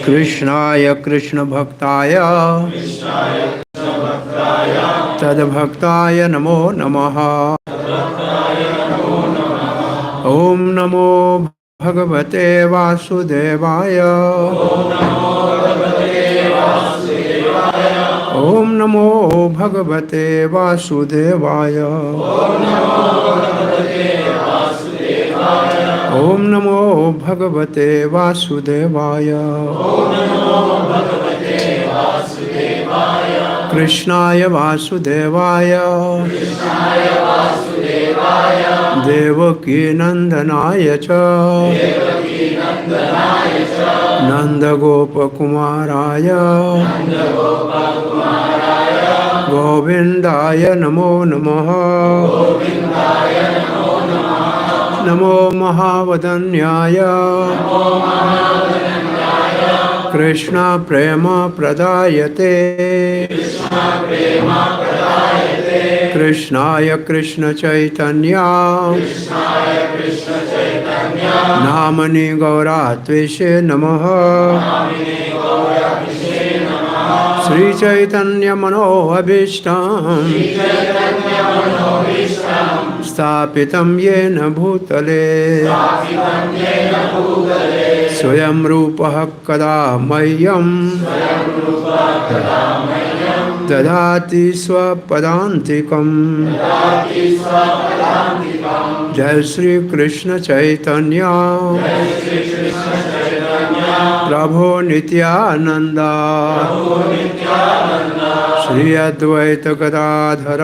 कृष्णाय कृष्ण भक्ताय तद्भक्ताय नमो नमः। ओम नमो भगवते वासुदेवाय। ओम नमो भगवते वासुदेवाय। ओम नमो भगवते वासुदेवाय। कृष्णाय वासुदेवाय देवकी नंदनाय च नंदगोपकुमाराय गोविंदाय नमो नमः। नमो महावदन्याय कृष्ण प्रेम प्रदायते। कृष्णाय कृष्ण चैतन्य नामनि गौरात्वेषे नमः। श्री चैतन्य मनोभीष्टं स्थापितं येन भूतले स्वयं रूपः कदा मह्यं ददाति स्वपदान्तिकम्। जय श्री कृष्ण चैतन्य प्रभो नित्यानंद श्री अद्वैत गदाधर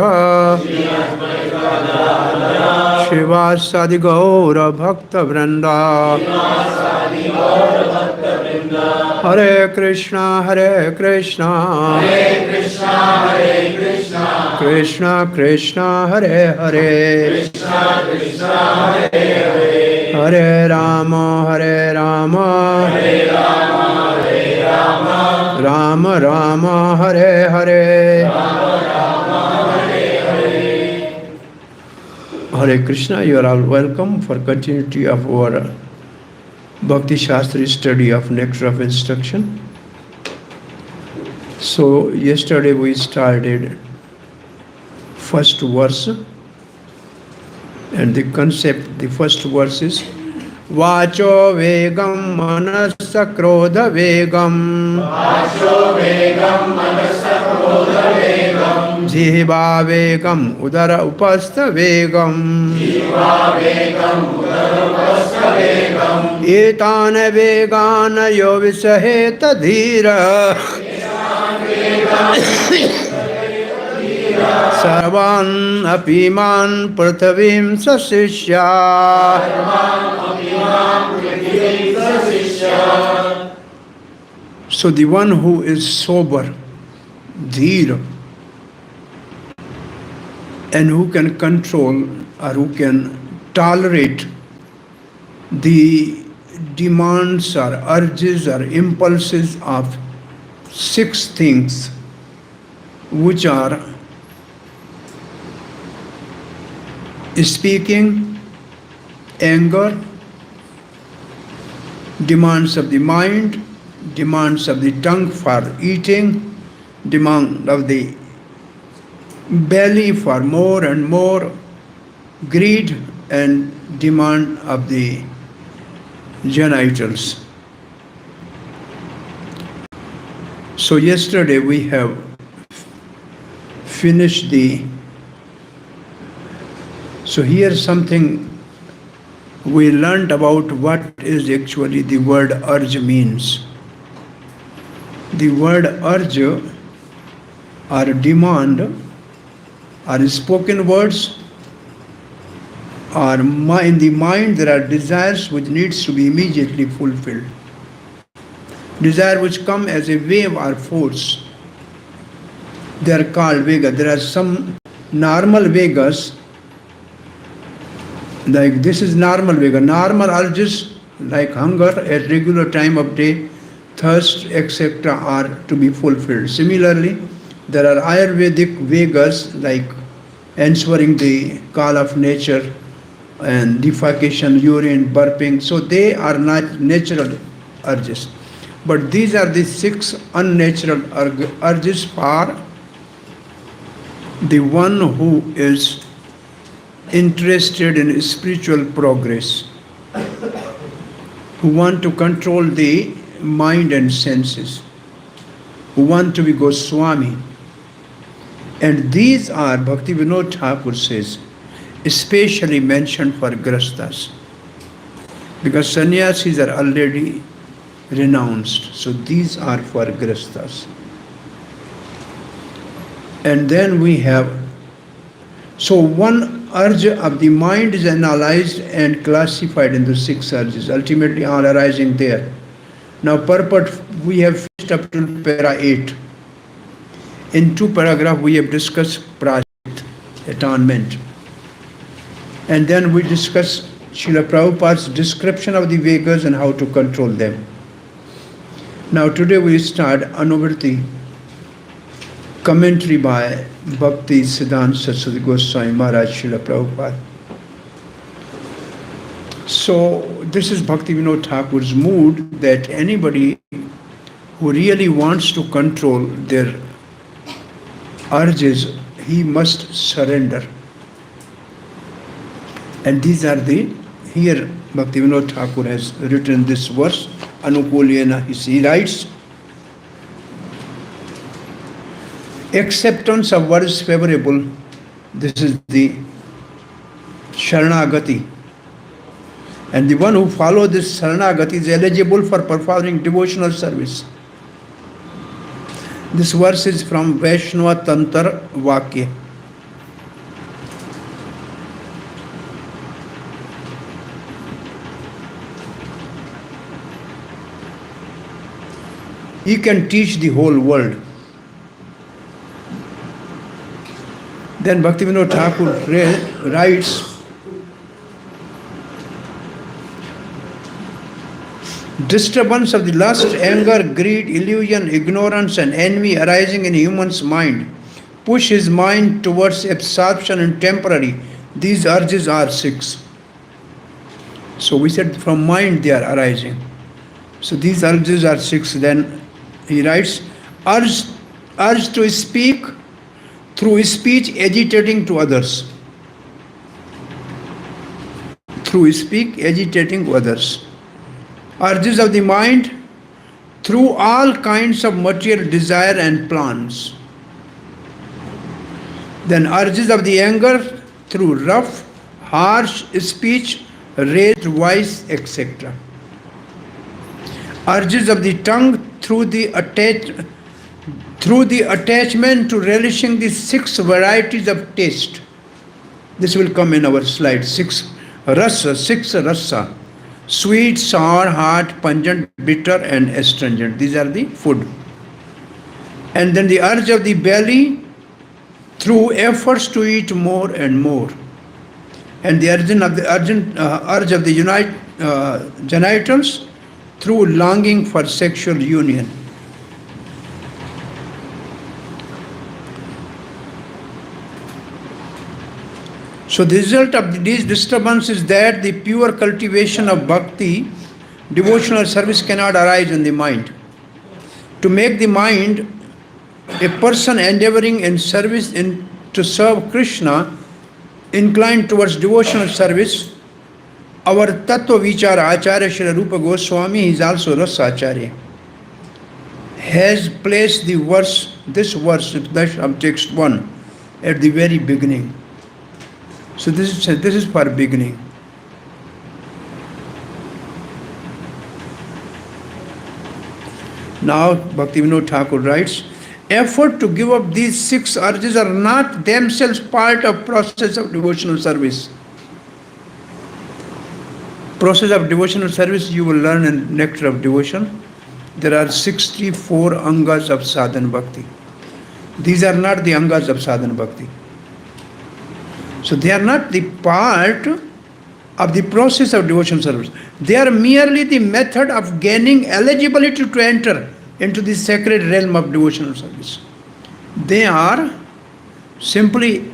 शिवासादि गौर भक्त वृंदा। हरे Krishna Krishna Krishna Hare Hare Hare Ram Ram Ram Hare Hare. Hare Krishna, you are all welcome for continuity of our Bhakti Shastri study of Nectar of Instruction. So yesterday we started first verse, and the concept, the first verse is Vacho vegam manasa krodha vegam. Vacho vegam manasa krodha vegam. Jiva vegam udara upastha vegam. Jiva vegam udara upastha vegam. Etana vegana yo visaheta dhira. Sarvan apiman prthavim sasishya. So the one who is sober, dheer, and who can control or who can tolerate the demands or urges or impulses of 6 things, which are speaking, anger, demands of the mind, demands of the tongue for eating, demand of the belly for more and more, greed, and demand of the genitals. So yesterday we have finished so here's something we learned about what is actually the word urge means. The word urge or demand are spoken words, or in the mind there are desires which needs to be immediately fulfilled. Desire which come as a wave or force. They are called vega. There are some normal vegas, like this is normal vega. Normal urges like hunger at regular time of day, thirst, etc. are to be fulfilled. Similarly, there are Ayurvedic vegas like answering the call of nature and defecation, urine, burping. So they are not natural urges. But these are the 6 unnatural urges for the one who is interested in spiritual progress, who want to control the mind and senses, who want to be Goswami. And these are, Bhakti Vinod Thakur says, especially mentioned for Grasthas. Because sannyasis are already renounced. So these are for Grasthas. And then we have, so one urge of the mind is analyzed and classified into 6 urges, ultimately all arising there. Now purport, we have finished up to para 8. In 2 paragraphs we have discussed prajit, atonement. And then we discuss Srila Prabhupada's description of the Vegas and how to control them. Now today we start Anuvritti, commentary by Bhakti Siddhanta Saraswati Goswami Maharaj Srila Prabhupada. So this is Bhakti Vinod Thakur's mood that anybody who really wants to control their urges, he must surrender. And these are the, here Bhakti Vinod Thakur has written this verse, Anukulyena, he writes, acceptance of what is favorable, this is the Sharanagati. And the one who follows this Sharanagati is eligible for performing devotional service. This verse is from Vaishnava Tantra Vakya. He can teach the whole world. Then Bhakti Vinod Thakur writes, disturbance of the lust, anger, greed, illusion, ignorance and envy arising in a human's mind push his mind towards absorption and temporary. These urges are 6. So we said from mind they are arising. So these urges are 6. Then he writes, urge to speak through speech agitating to others. Through speak agitating to others. Urges of the mind through all kinds of material desire and plans. Then urges of the anger through rough, harsh speech, raised voice, etc. Urges of the tongue through the attachment to relishing the 6 varieties of taste. This will come in our slide. 6 rasa. Sweet, sour, hot, pungent, bitter and astringent. These are the food. And then the urge of the belly through efforts to eat more and more. And the urge of the genitals through longing for sexual union. So the result of these disturbances is that the pure cultivation of bhakti, devotional service cannot arise in the mind. To make the mind a person endeavoring in service to serve Krishna inclined towards devotional service, our Tattva Vichara Acharya Srila Rupa Goswami, he is also Rasa Acharya, has placed this verse of text 1 at the very beginning. So this is for beginning. Now Bhakti Vinod Thakur writes, effort to give up these 6 urges are not themselves part of process of devotional service. Process of devotional service you will learn in Nectar of Devotion. There are 64 angas of sadhana bhakti. These are not the angas of sadhana bhakti. So they are not the part of the process of devotional service. They are merely the method of gaining eligibility to enter into the sacred realm of devotional service. They are simply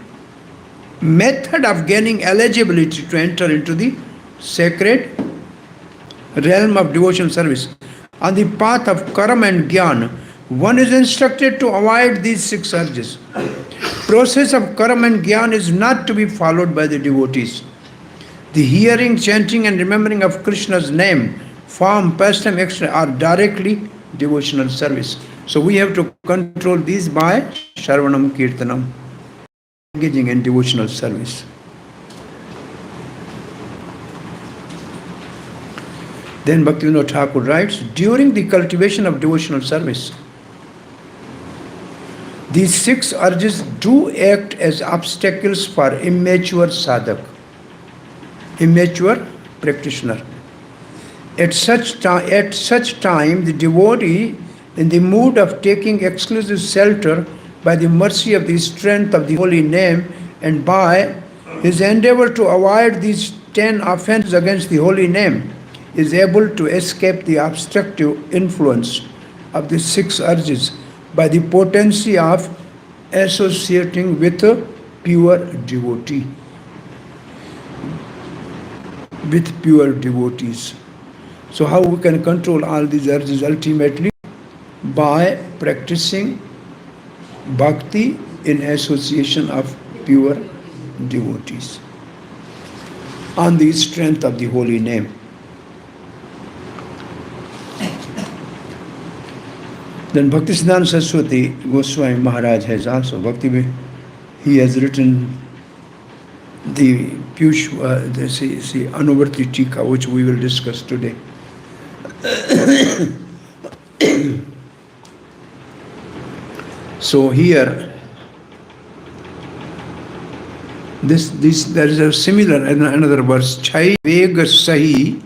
method of gaining eligibility to enter into the sacred realm of devotional service. On the path of karma and gyaan, one is instructed to avoid these six urges. Process of karma and gyaan is not to be followed by the devotees. The hearing, chanting and remembering of Krishna's name, form, pastime, etc. are directly devotional service. So we have to control these by Shravanam Kirtanam, engaging in devotional service. Then Bhaktivinoda Thakur writes, during the cultivation of devotional service, these six urges do act as obstacles for immature sadhak, immature practitioner. At such time, the devotee, in the mood of taking exclusive shelter by the mercy of the strength of the holy name and by his endeavor to avoid these 10 offenses against the holy name, is able to escape the obstructive influence of the six urges by the potency of associating with a pure devotee, with pure devotees. So how we can control all these urges? Ultimately by practicing bhakti in association of pure devotees on the strength of the holy name. Then Bhaktisiddhanta Saraswati Goswami Maharaj has also, he has written the Piyush, the Anuvarti Tika, which we will discuss today. So here, there is a similar, another verse, Chai Vega Sahi,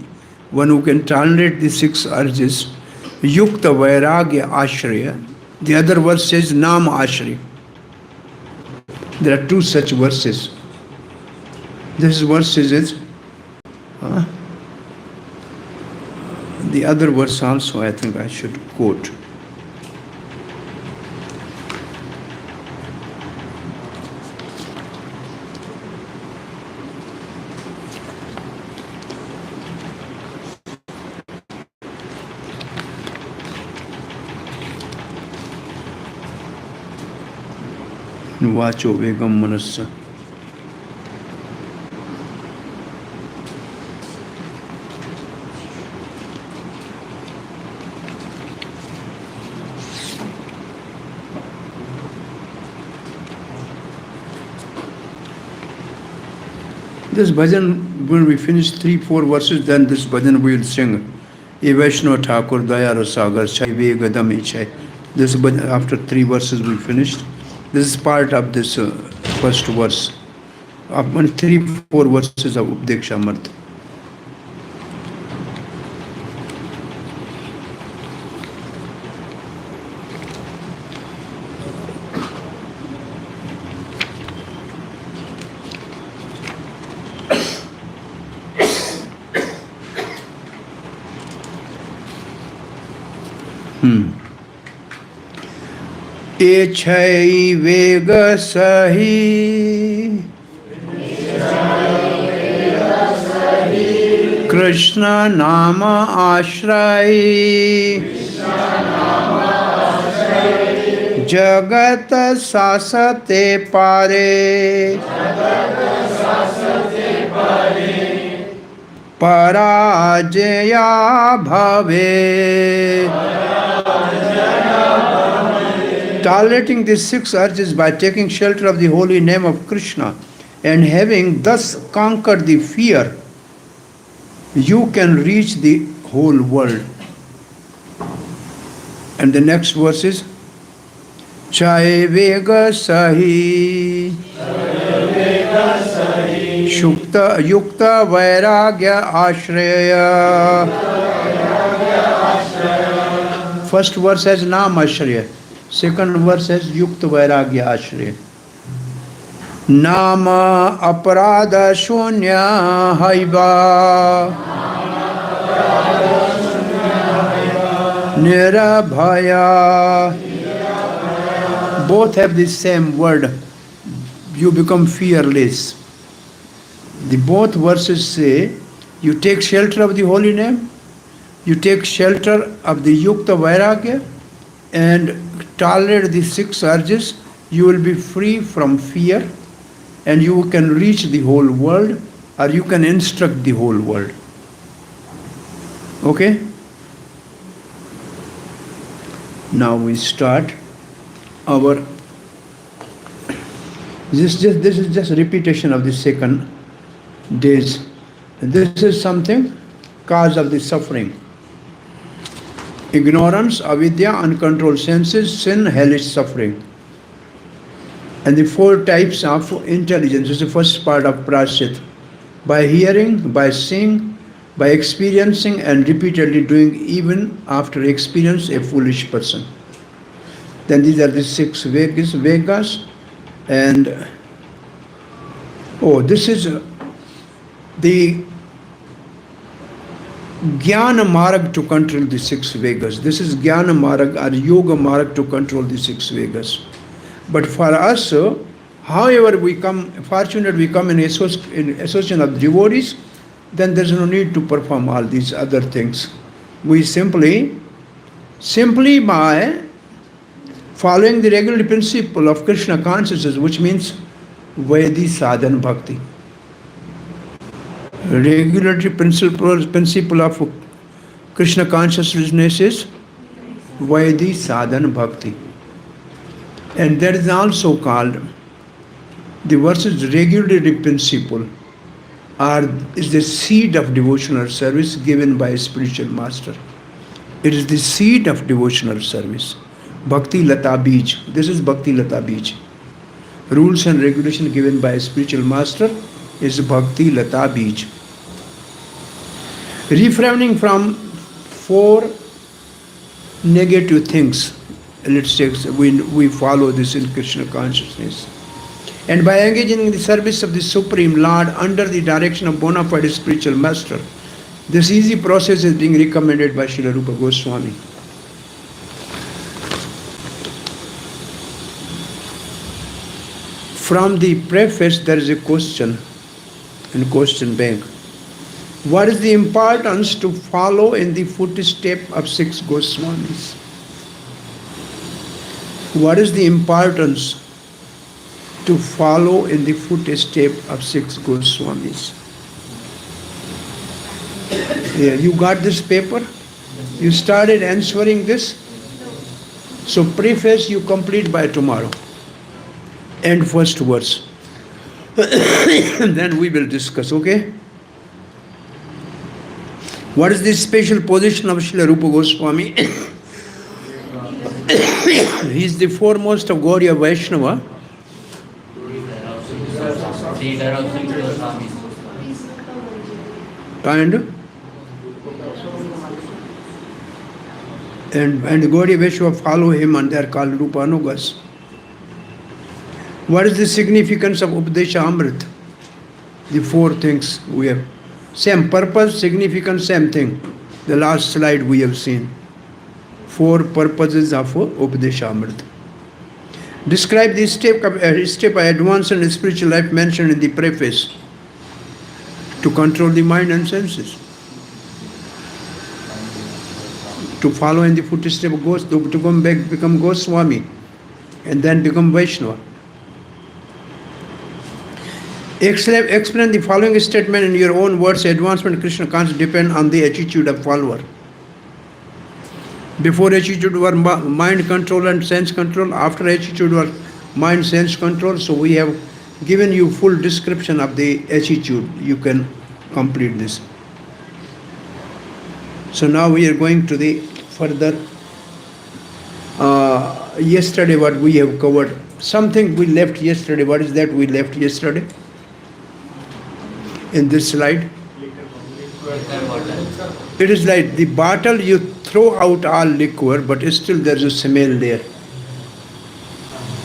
one who can tolerate the six urges, Yukta Vairagya Ashraya. The other verse says Nam Ashraya. There are two such verses. This verse is the other verse also, I think I should quote. Vacho Vegam Manassa. This bhajan, when we finish 3-4 verses, then this bhajan we will sing. E Vaishno Thakur Daya Rasagar Chai Vegadam Ichai. This bhajan, after 3 verses we finished. This is part of this first verse. 3-4 verses of Updeksha Marth. Echai Vega Sahi Krishna Nama Ashray Jagat Sasate Pare Parajaya Bhave. Tolerating these six urges by taking shelter of the holy name of Krishna and having thus conquered the fear, you can reach the whole world. And the next verse is Chai Vega Sahi Shukta Yukta Vairagya Ashraya. First verse has Nam Ashraya. Second verse says Yukta Vairagya Ashraya. Nama Aparada Shunya Haiva Nirabhaya. Both have the same word. You become fearless. The both verses say you take shelter of the holy name You take shelter of the yukta vairagya and tolerate the 6 urges, you will be free from fear and you can reach the whole world or you can instruct the whole world. Okay? Now we start our, this is just repetition of the second days. This is something, cause of the suffering. Ignorance, avidya, uncontrolled senses, sin, hellish suffering. And the 4 types of intelligence is the first part of prashit. By hearing, by seeing, by experiencing and repeatedly doing even after experience a foolish person. Then these are the 6 Vegas and this is the gyana marg to control the 6 Vegas. This is gyana marg or yoga marg to control the 6 Vegas. But for us, however we come, fortunate we come in association of devotees, then there is no need to perform all these other things. We simply by following the regular principle of Krishna consciousness, which means Vaidhi sadhan bhakti. Regulatory principle of Krishna consciousness is Vaidhi sadhan bhakti. And that is also called, the verse's regulatory principle is the seed of devotional service given by a spiritual master. It is the seed of devotional service. Bhakti Lata Bij. This is Bhakti Lata Bij. Rules and regulation given by a spiritual master is Bhakti Lata Bij. Refraining from 4 negative things. Let's say we follow this in Krishna consciousness. And by engaging in the service of the Supreme Lord under the direction of bona fide spiritual master, this easy process is being recommended by Srila Rupa Goswami. From the preface there is a question in question bank. What is the importance to follow in the footstep of 6 Goswamis? What is the importance to follow in the footstep of 6 Goswamis? Yeah, you got this paper? You started answering this? So preface you complete by tomorrow. And first verse. Then we will discuss, okay? What is the special position of Srila Rupa Goswami? He is the foremost of Gaudiya Vaishnava. And Gaudiya Vaishnava follow him and they are called Rupanugas. What is the significance of Upadesha Amrit? The 4 things we have. Same purpose, significance, same thing. The last slide we have seen. 4 purposes of Upadesha Amrit. Describe the step of advance in spiritual life mentioned in the preface. To control the mind and senses. To follow in the footstep of Ghost, to come back, become Goswami, and then become Vaishnava. Explain the following statement in your own words. Advancement in Krishna consciousness depend on the attitude of follower. Before attitude were mind control and sense control. After attitude were mind sense control. So we have given you full description of the attitude. You can complete this. So now we are going to the further. Yesterday what we have covered. Something we left yesterday. What is that we left yesterday? In this slide. It is like the bottle, you throw out all liquor, but still there is a smell there.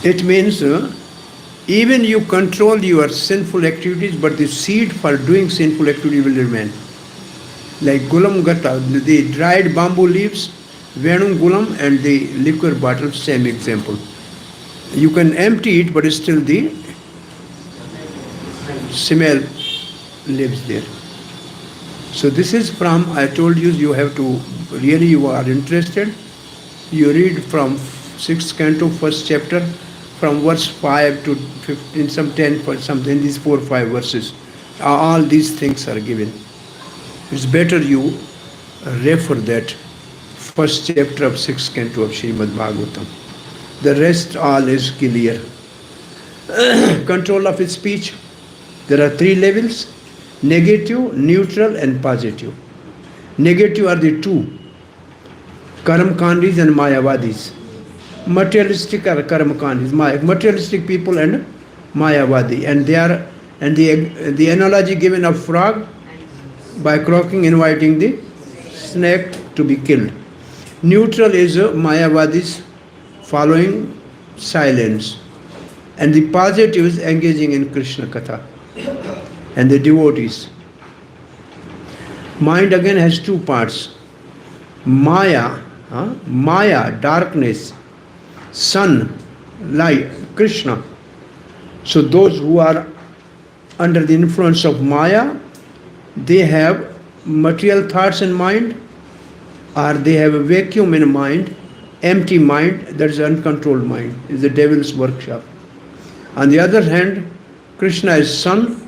It means even you control your sinful activities, but the seed for doing sinful activity will remain. Like gulam gata, the dried bamboo leaves, venum gulam and the liquor bottle, same example. You can empty it, but still the smell lives there. So this is from, I told you, you have to, really you are interested, you read from 6th canto, 1st chapter, from verse 5 to 15, some 10, for something, these 4 or 5 verses. All these things are given. It's better you refer that 1st chapter of 6th canto of Srimad Bhagavatam. The rest all is clear. Control of speech. There are 3 levels: negative, neutral and positive. Negative are the 2, Karamkandis and Mayavadis. Materialistic are Karamkandis, materialistic people and Mayavadi. And they are, and the analogy given of frog, by croaking inviting the snake to be killed. Neutral is Mayavadis following silence. And the positive is engaging in Krishna Katha and the devotees. Mind again has 2 parts. Maya, Maya, darkness, sun, light, Krishna. So those who are under the influence of Maya, they have material thoughts in mind, or they have a vacuum in mind, empty mind, that is uncontrolled mind, is the devil's workshop. On the other hand, Krishna is sun,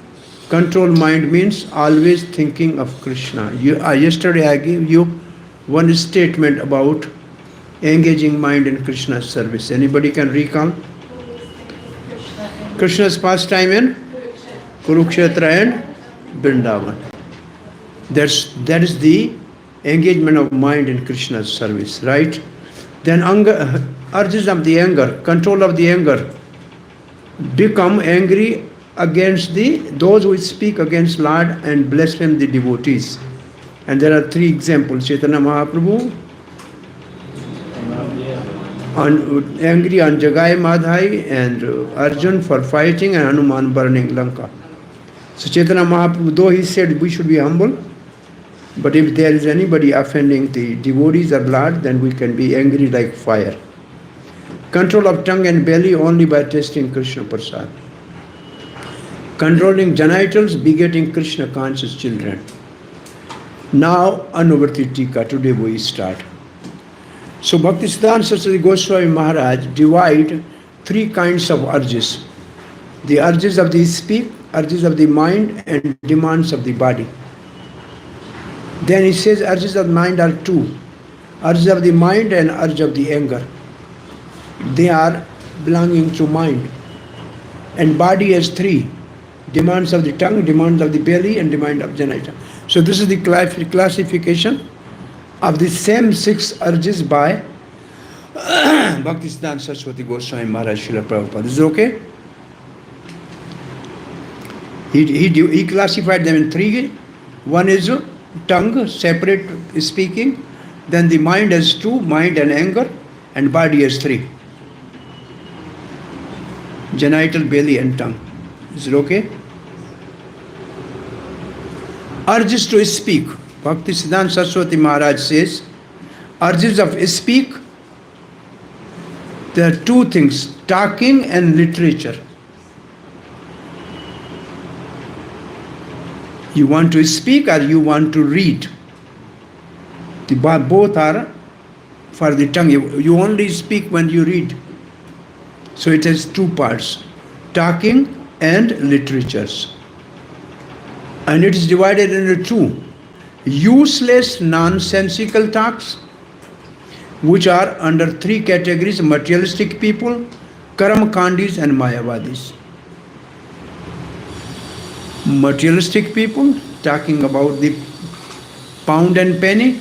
controlled mind means always thinking of Krishna. Yesterday I gave you one statement about engaging mind in Krishna's service. Anybody can recall? Krishna's pastime in Kurukshetra and Vrindavan. That is the engagement of mind in Krishna's service, right? Then urges of the anger, control of the anger, become angry against those who speak against Lord and blaspheme the devotees. And there are 3 examples. Chaitanya Mahaprabhu, angry on Jagai Madhai, and Arjun for fighting, and Hanuman burning Lanka. So Chaitanya Mahaprabhu, though he said we should be humble, but if there is anybody offending the devotees of Lord, then we can be angry like fire. Control of tongue and belly only by tasting Krishna Prasad. Controlling genitals, begetting Krishna conscious children. Now, Anuvarti Tika, today we start. So Bhaktisiddhanta Saraswati Goswami Maharaj divide 3 kinds of urges. The urges of the speak, urges of the mind, and demands of the body. Then he says urges of the mind are 2. Urges of the mind and urge of the anger. They are belonging to mind. And body has 3. Demands of the tongue, demands of the belly, and demand of genital. So this is the classification of the same 6 urges by Bhaktisiddhanta Saraswati Goswami Maharaj Srila Prabhupada. Is it okay? He classified them in 3. One is tongue, separate speaking. Then the mind has 2, mind and anger, and body has 3. Genital, belly and tongue. Is it okay? Urges to speak. Bhaktisiddhanta Saraswati Maharaj says, urges of speak, there are 2 things, talking and literature. You want to speak or you want to read? Both are for the tongue. You only speak when you read. So it has 2 parts, talking and literatures. And it is divided into 2. Useless nonsensical talks, which are under 3 categories: materialistic people, Karamkandis and Mayavadis. Materialistic people, talking about the pound and penny.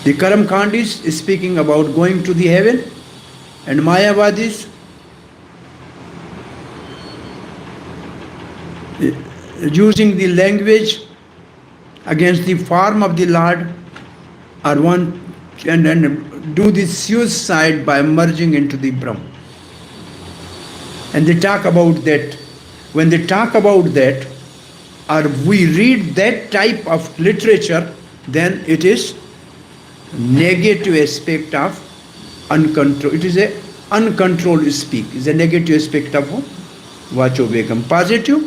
The Karamkandis is speaking about going to the heaven. And Mayavadis, using the language against the form of the Lord, or one and do the suicide by merging into the Brahm. And they talk about that. When they talk about that, or we read that type of literature, then it is negative aspect of uncontrolled. It is a uncontrolled speak. It is a negative aspect of Vacho Vegam. Positive,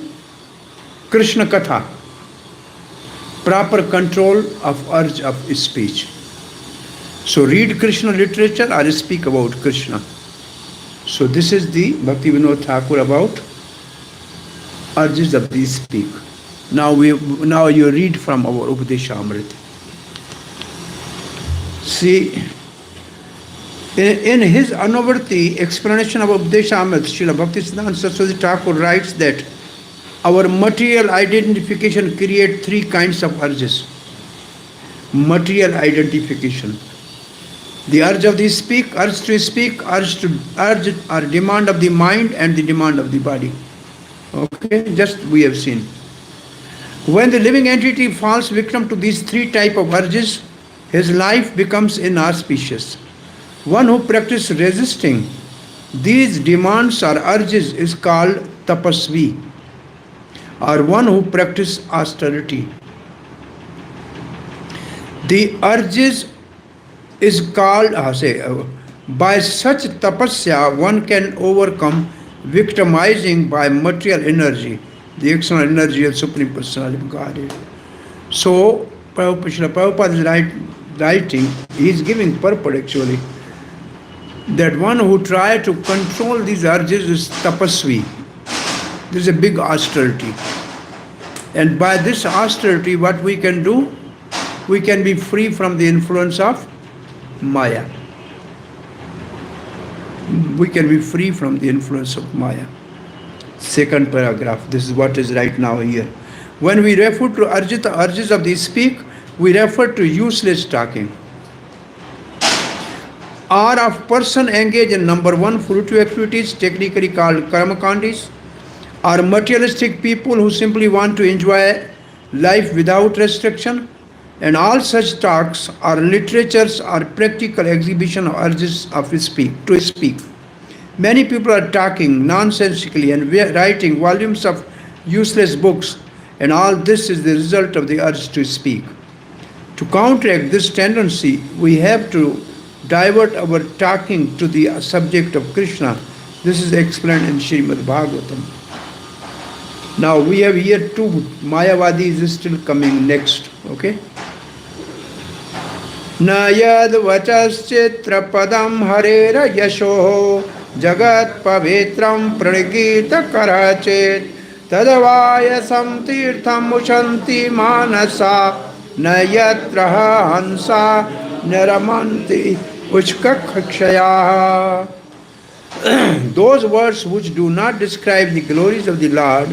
Krishna Katha. proper control of urge of speech. So read Krishna literature or speak about Krishna. So this is the Bhakti Vinod Thakur about urges of the speak. Now you read from our Upadeshamrita. See, in his Anavarti explanation of Upadeshamrita, Srila Bhaktisiddhanta Saraswati Thakur writes that our material identification creates three kinds of urges. Material identification. The urge of the speak, urge to speak, urge or demand of the mind and the demand of the body. Okay, just we have seen. When the living entity falls victim to these three types of urges, his life becomes inauspicious. One who practices resisting these demands or urges is called tapasvi, or one who practices austerity. The urges is called, by such tapasya one can overcome victimizing by material energy, the external energy of Supreme Personality of Godhead. So, Prabhupada is writing, he is giving purport actually, that one who tries to control these urges is tapasvi. This is a big austerity. And by this austerity, what we can do? We can be free from the influence of Maya. We can be free from the influence of Maya. Second paragraph, this is what is right now here. When we refer to urges of the speak, we refer to useless talking. Or of person engaged in number one fruitive activities, technically called karmakandis, or materialistic people who simply want to enjoy life without restriction, and all such talks or literatures are practical exhibition of urges of to speak. Many people are talking nonsensically and writing volumes of useless books, and all this is the result of the urge to speak. To counteract this tendency, we have to divert our talking to the subject of Krishna. This is explained in Srimad Bhagavatam. Now we have here two Mayavadis is still coming next. Okay? Na yad vachaschitra padam harera yasho jagat pavitram pranigita karachet tadavaya samtirtham mushanti manasa na yatraha hansa naramanti uchkakshaya. Those words which do not describe the glories of the Lord,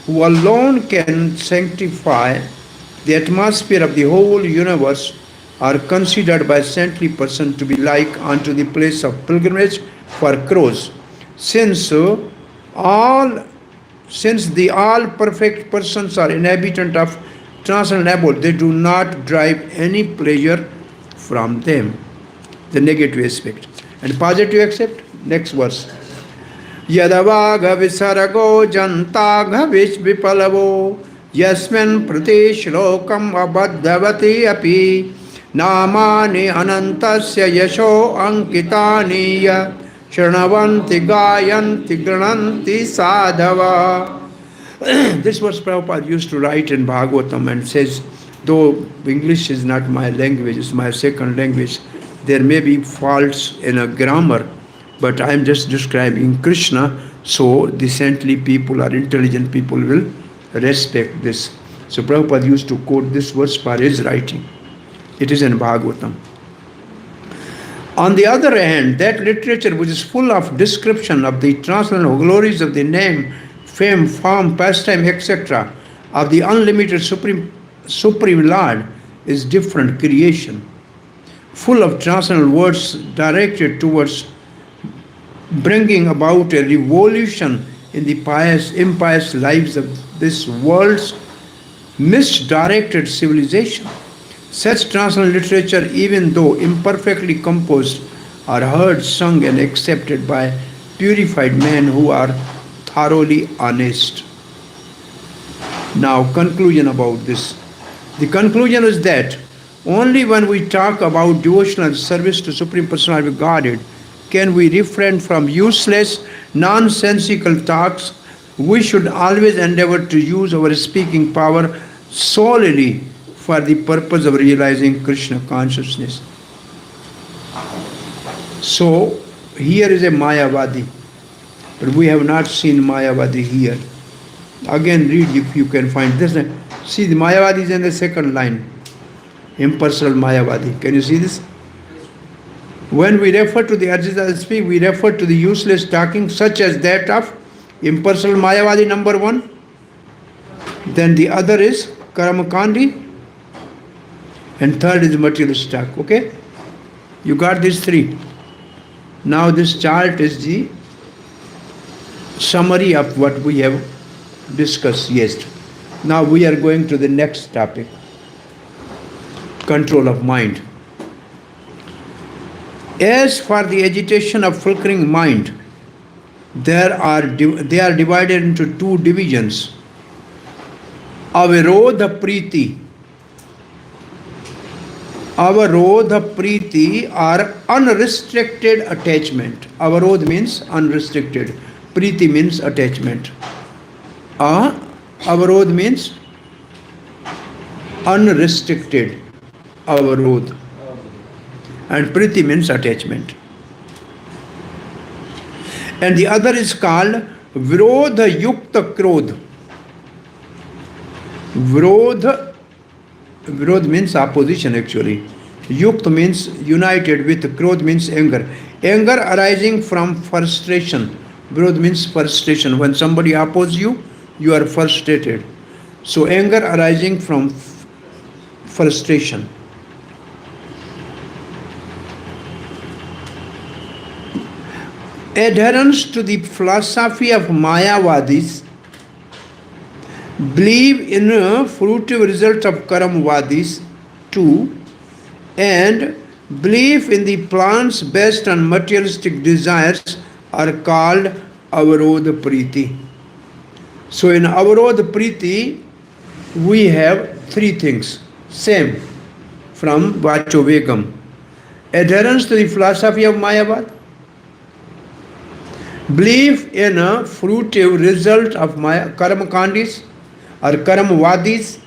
who alone can sanctify the atmosphere of the whole universe, are considered by saintly person to be like unto the place of pilgrimage for crows. Since the all perfect persons are inhabitant of transcendental abode, they do not derive any pleasure from them. The negative aspect. And positive aspect, next verse. Yadavaga visarago jantagha vipalavo yasmin prati shlokam abadhavati api namani anantasya yasho ankitani ya shranavanti gayanti grananti sadhava. This was Prabhupada used to write in Bhagavatam and says, though English is not my language, it's my second language, there may be faults in a grammar, but I am just describing Krishna, so the saintly people or intelligent people will respect this. So Prabhupada used to quote this verse for his writing. It is in Bhagavatam. On the other hand, that literature which is full of description of the transcendental glories of the name, fame, form, pastime, etc., of the unlimited Supreme Lord is different creation, full of transcendental words directed towards bringing about a revolution in the impious lives of this world's misdirected civilization. Such transcendental literature, even though imperfectly composed, are heard, sung, and accepted by purified men who are thoroughly honest. Now, conclusion about this. The conclusion is that only when we talk about devotional service to Supreme Personality of Godhead can we refrain from useless, nonsensical talks. We should always endeavor to use our speaking power solely for the purpose of realizing Krishna consciousness. So, here is a Mayavadi, but we have not seen Mayavadi here. Again, read if you can find this. See, the Mayavadi is in the second line. Impersonal Mayavadi. Can you see this? When we refer to the adhbhut speak, we refer to the useless talking such as that of impersonal Mayavadi number 1. Then the other is Karamakandi. And third is materialist talk. Okay? You got these 3. Now this chart is the summary of what we have discussed yesterday. Now we are going to the next topic. Control of mind. As for the agitation of flickering mind, they are divided into 2 divisions. Avarodha Priti. Avarodha Priti are unrestricted attachment. Avarod means unrestricted. Priti means attachment. Avarod means unrestricted. Avarod. And Priti means attachment. And the other is called Virodha Yukta Krodh. Virod means opposition actually. Yukt means united with, Krodh means anger. Anger arising from frustration. Virod means frustration. When somebody opposes you, you are frustrated. So anger arising from frustration. Adherence to the philosophy of Mayavadis, believe in a fruitive result of Karamvadis too, and belief in the plans based on materialistic desires are called Avarodha Priti. So in Avarodha Priti, we have 3 things. Same from Vachovegam. Adherence to the philosophy of Mayavad, belief in a fruitive result of Karmakandis or Karamvadis,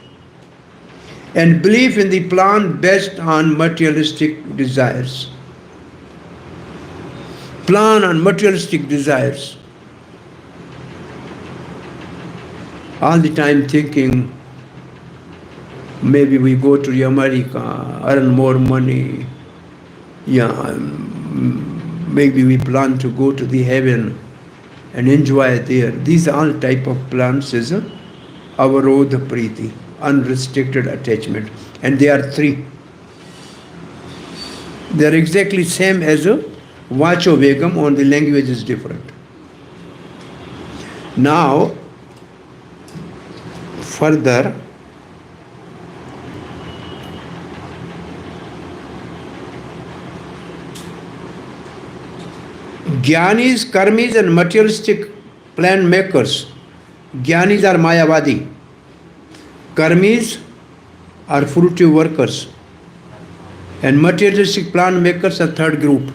and belief in the plan based on materialistic desires. Plan on materialistic desires. All the time thinking, maybe we go to America, earn more money, maybe we plan to go to the heaven and enjoy there. These all type of plans is Avarodha Priti, unrestricted attachment. And they are 3. They are exactly same as Vachovegam, only the language is different. Now, further, Gyanis, Karmis and materialistic plan makers. Gyanis are Mayavadi. Karmis are fruitive workers. And materialistic plan makers are third group.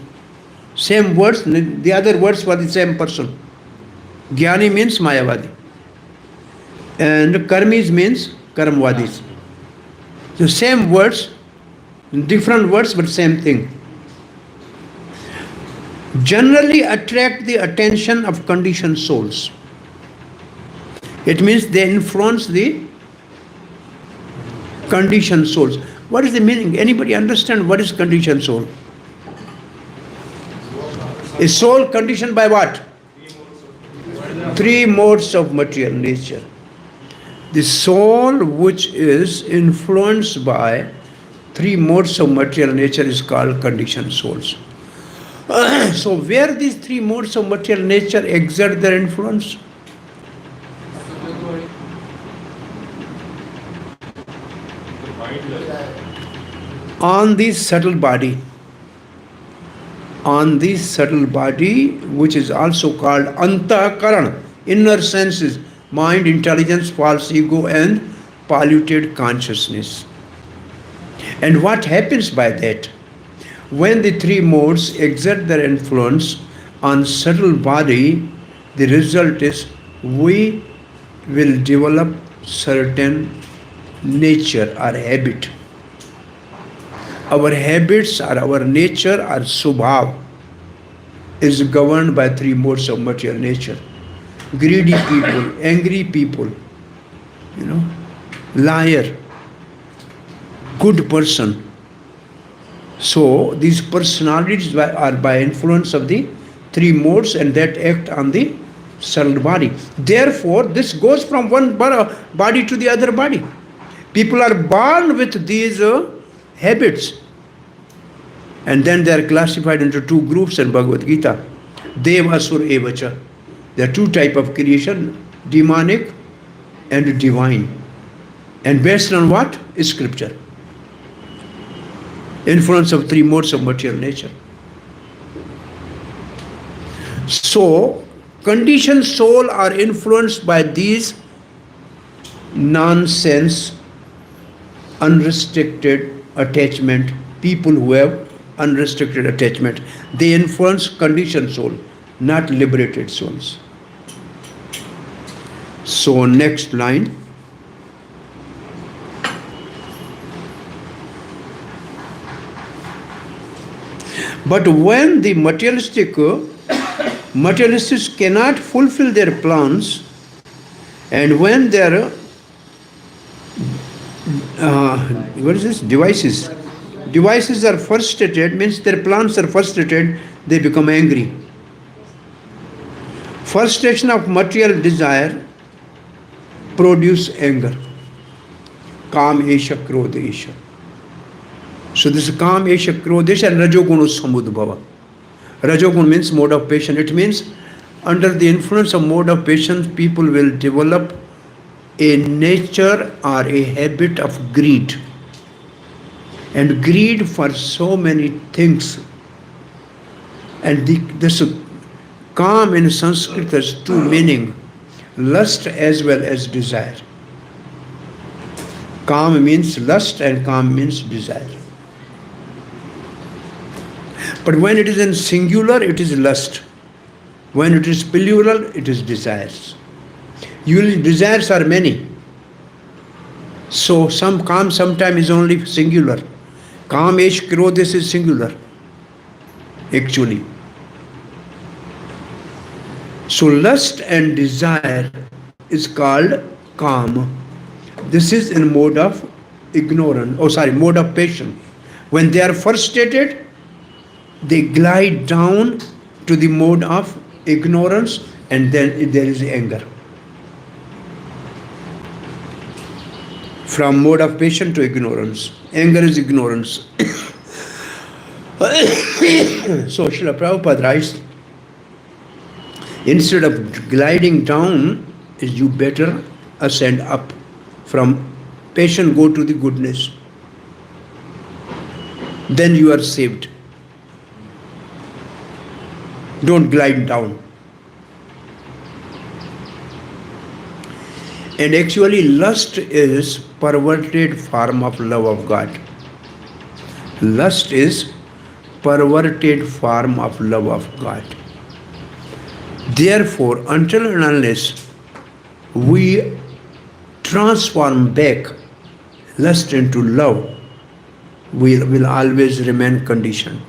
Same words, the other words for the same person. Gyani means Mayavadi. And Karmis means Karamvadis. So same words, different words but same thing. Generally attract the attention of conditioned souls. It means they influence the conditioned souls. What is the meaning? Anybody understand what is conditioned soul? Is soul conditioned by what? 3 modes of material nature. The soul which is influenced by 3 modes of material nature is called conditioned souls. So where these 3 modes of material nature exert their influence? On the subtle body. On the subtle body, which is also called Antahkarana, inner senses, mind, intelligence, false ego and polluted consciousness. And what happens by that? When the 3 modes exert their influence on subtle body, the result is we will develop certain nature or habit. Our habits or our nature or subhav is governed by three modes of material nature. Greedy people, angry people, liar, good person. So these personalities are by influence of the three modes and that act on the subtle body. Therefore, this goes from one body to the other body. People are born with these habits, and then they are classified into two groups in Bhagavad Gita. Dev, Asur, Evacha. There are two types of creation, demonic and divine. And based on what? Scripture. Influence of three modes of material nature. So, conditioned soul are influenced by these nonsense, unrestricted attachment. People who have unrestricted attachment, they influence conditioned soul, not liberated souls. So, next line. But when the materialists cannot fulfill their plans, and when their devices are frustrated, means their plans are frustrated, they become angry. Frustration of material desire produce anger. Kam esha krodha esha. So this is Kam, Esha, Krodesha and Rajoguna Samudbhava. Rajogun means mode of passion. It means under the influence of mode of passion, people will develop a nature or a habit of greed. And greed for so many things. And this Kam in Sanskrit has two meanings, lust as well as desire. Kam means lust and Kam means desire. But when it is in singular, it is lust. When it is plural, it is desires. Usually desires are many. So some Kam sometimes is only singular. Kam esh krodhes is singular, actually. So lust and desire is called Kam. This is in mode of ignorance, mode of passion. When they are frustrated, they glide down to the mode of ignorance, and then there is anger. From mode of passion to ignorance. Anger is ignorance. So Srila Prabhupada writes, instead of gliding down, you better ascend up. From passion go to the goodness. Then you are saved. Don't glide down. And actually lust is perverted form of love of God. Lust is perverted form of love of God. Therefore, until and unless we transform back lust into love, we will always remain conditioned.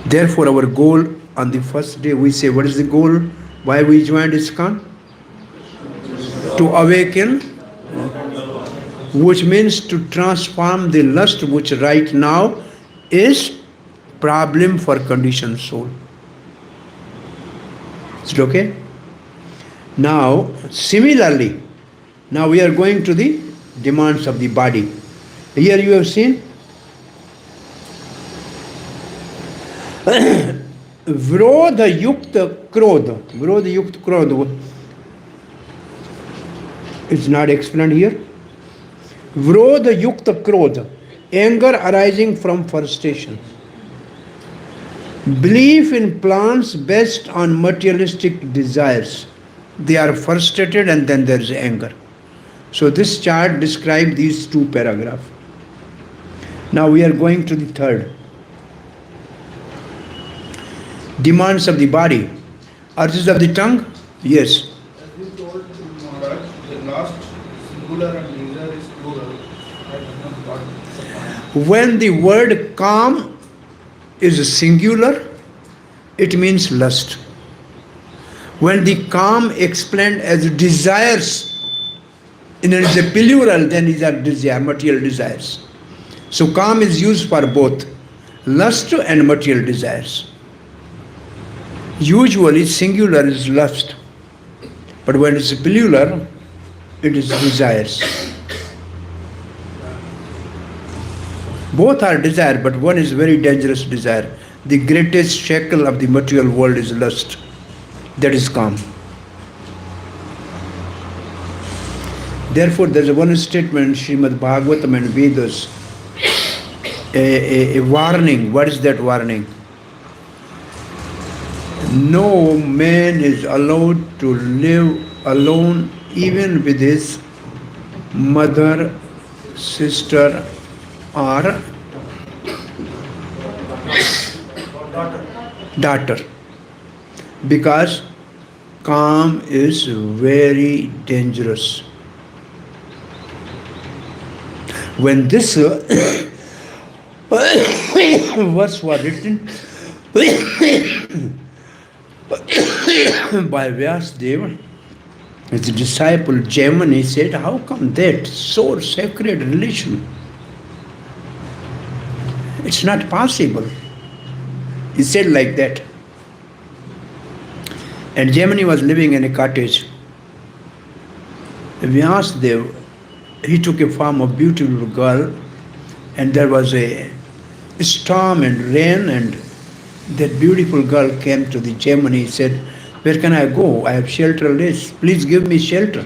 Therefore, our goal on the first day, we say, what is the goal? Why we joined ISKCON? To awaken, which means to transform the lust, which right now is problem for conditioned soul. Is it okay? Now, similarly, now we are going to the demands of the body. Here you have seen Vrodha Yukta Krodha. Vrodha Yukta Krodha. It's not explained here. Vrodha Yukta Krodha. Anger arising from frustration. Belief in plans based on materialistic desires. They are frustrated and then there is anger. So this chart describes these two paragraphs. Now we are going to the third. Demands of the body. Urges of the tongue? Yes. As you told Maharaj, the last singular and leisure is plural, I don't know what is the point. When the word calm is singular, it means lust. When the calm explained as desires, and it is a plural, then these are desire, material desires. So calm is used for both lust and material desires. Usually singular is lust, but when it's plural, it is desires. Both are desire, but one is very dangerous desire. The greatest shackle of the material world is lust. That is calm. Therefore, there is one statement in Srimad Bhagavatam and Vedas, a warning. What is that warning? No man is allowed to live alone even with his mother, sister, or daughter. Because calm is very dangerous. When this verse was written by Vyasadeva, his disciple Jaimani said, how come that so sacred relation? It's not possible. He said like that. And Jaimani was living in a cottage. Vyasadeva, he took a form of beautiful girl, and there was a storm and rain, and that beautiful girl came to the Jaimani. He said, where can I go? I have shelterless. Please give me shelter.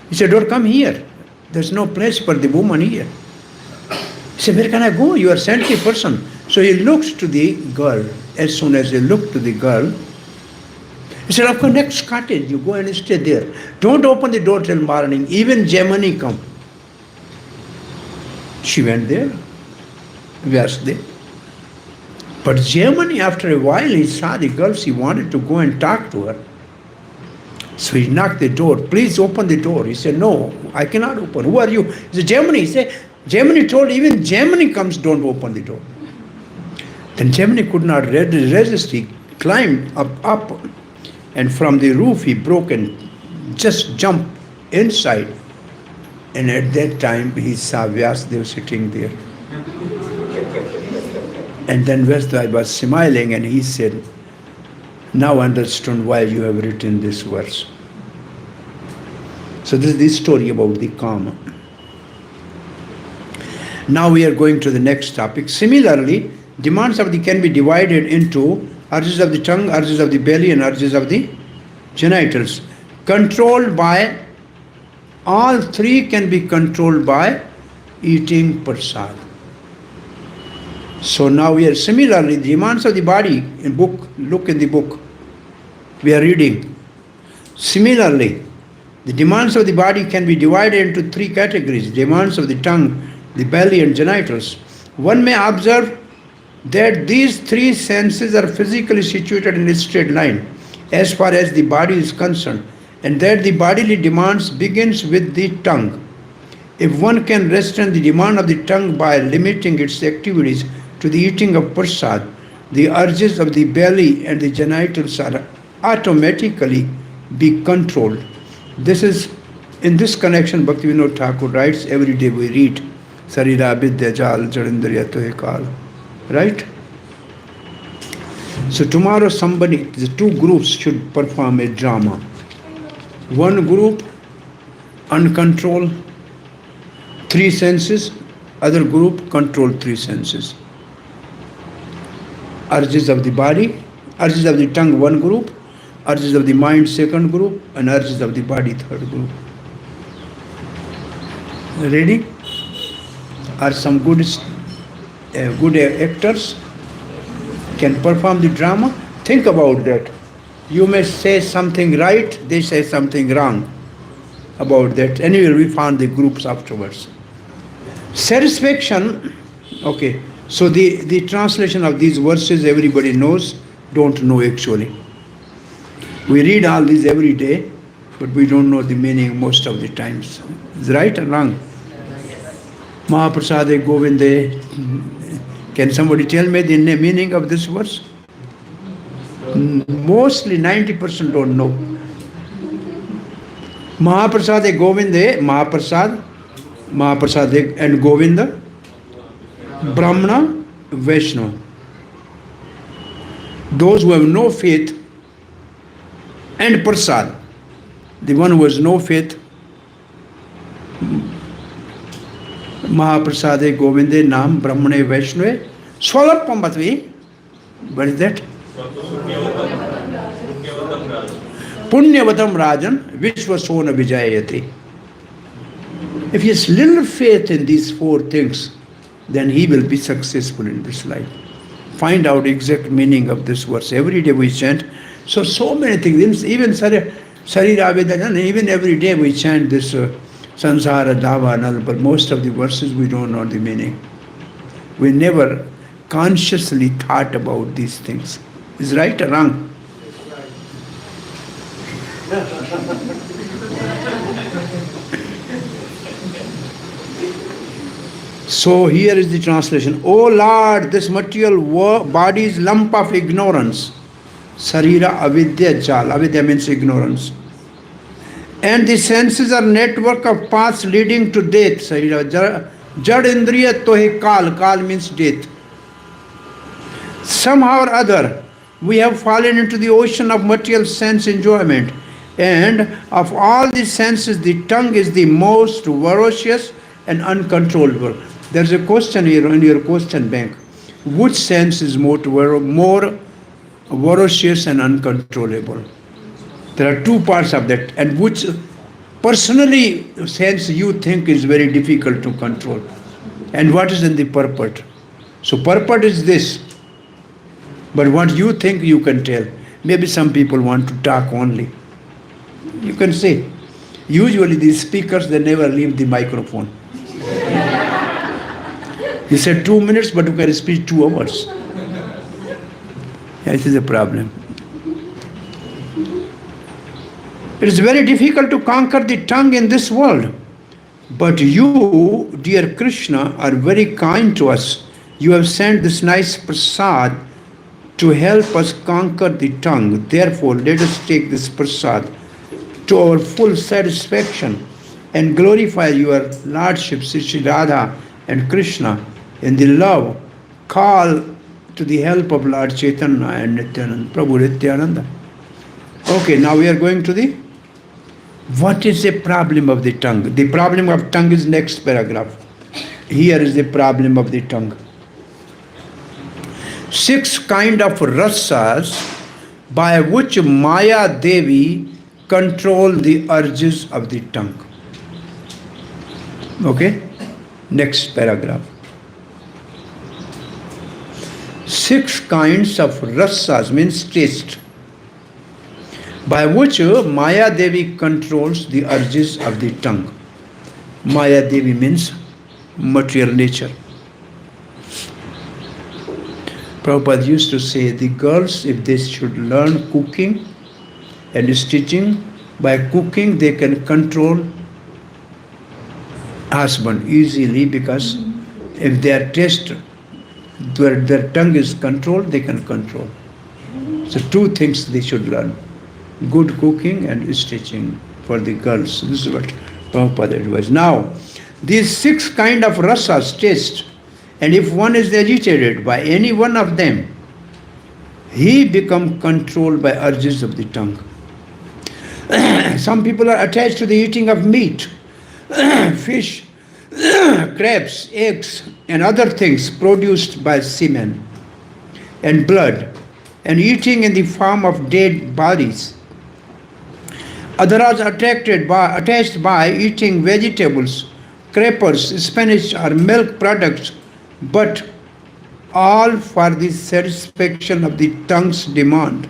He said, don't come here. There's no place for the woman here. He said, where can I go? You are a saintly person. So he looks to the girl. As soon as he looked to the girl, he said, of course, next cottage, you go and stay there. Don't open the door till morning. Even Jaimani come. She went there. Vyasadeva. But Jaimani, after a while, he saw the girl. He wanted to go and talk to her. So he knocked the door. Please open the door. He said, no, I cannot open. Who are you? He said, Jaimani. He said, Jaimani told, even Jaimani comes, don't open the door. Then Jaimani could not resist. He climbed up, and from the roof he broke and just jumped inside. And at that time he saw Vyasadeva sitting there. And then Vyasadeva was smiling, and he said, now I understand why you have written this verse. So this is the story about the karma. Now we are going to the next topic. Similarly, demands of the can be divided into urges of the tongue, urges of the belly, and urges of the genitals. Controlled by, all three can be controlled by eating prasad. So now we are similarly, the demands of the body in book, look in the book, we are reading. Similarly, the demands of the body can be divided into three categories: demands of the tongue, the belly, and genitals. One may observe that these three senses are physically situated in a straight line as far as the body is concerned, and that the bodily demands begins with the tongue. If one can restrain the demand of the tongue by limiting its activities to the eating of prasad, the urges of the belly and the genitals are automatically be controlled. This is, in this connection, Bhaktivinoda Thakur writes, every day we read, Sarira Vidya Jal Jarindriya Tohe Kal. Right? So tomorrow the two groups should perform a drama. One group, uncontrolled, three senses. Other group, control three senses. Urges of the body, urges of the tongue, one group. Urges of the mind, second group. And urges of the body, third group. Ready? Are some good actors can perform the drama? Think about that. You may say something right, they say something wrong about that. Anyway, we found the groups afterwards. Satisfaction, okay. So the translation of these verses everybody knows, don't know actually. We read all these every day. but we don't know the meaning most of the times. Is right or wrong? Mahaprasade Govinde. Can somebody tell me the meaning of this verse? Mostly 90% don't know. Mahaprasade Govinde, Mahaprasade and Govinda, Brahmana, Vaishnava. Those who have no faith, and Prasad, the one who has no faith, Mahaprasade Govinde Nam Brahmane Vaishnave Swalapam Bhatvi. What is that? Punyavatam Rajan Vishwasona Vijayati. If he has little faith in these four things, then he will be successful in this life. Find out exact meaning of this verse. Every day we chant. So many things. Even Sarira Vedajan, even every day we chant this Sansara, Dava, and all, but most of the verses we don't know the meaning. We never consciously thought about these things. Is right or wrong? So here is the translation. O Lord, this material body is lump of ignorance. Sarira avidya jal. Avidya means ignorance. And the senses are network of paths leading to death. Sarira jad indriya tohe kal. Kal means death. Somehow or other, we have fallen into the ocean of material sense enjoyment. And of all the senses, the tongue is the most ferocious and uncontrollable. There's a question here in your question bank. Which sense is more ferocious and uncontrollable? There are two parts of that. And which personally sense you think is very difficult to control? And what is in the purport? So purport is this. But what you think you can tell. Maybe some people want to talk only. You can say. Usually these speakers, they never leave the microphone. You said 2 minutes, but you can speak 2 hours. That is a problem. It is very difficult to conquer the tongue in this world. But you, dear Krishna, are very kind to us. You have sent this nice prasad to help us conquer the tongue. Therefore, let us take this prasad to our full satisfaction and glorify your Lordship, Sri Radha and Krishna, in the love. Call to the help of Lord Chaitanya and Nityananda, Prabhu Nityananda. Okay, now we are going to the, what is the problem of the tongue? The problem of tongue is next paragraph. Here is the problem of the tongue. 6 kind of rasas by which Maya Devi control the urges of the tongue. Okay? Next paragraph. 6 kinds of rasas means taste, by which Maya Devi controls the urges of the tongue. Maya Devi means material nature. Prabhupada used to say the girls, if they should learn cooking and stitching, by cooking they can control husband easily, because if their taste, their tongue is controlled, they can control. So 2 things they should learn. Good cooking and stitching for the girls. This is what Prabhupada advised. Now, these 6 kind of rasas, taste, and if one is agitated by any one of them, he becomes controlled by urges of the tongue. Some people are attached to the eating of meat, fish, crabs, eggs, and other things produced by semen and blood, and eating in the form of dead bodies. Others are attached by eating vegetables, crackers, spinach, or milk products, but all for the satisfaction of the tongue's demand.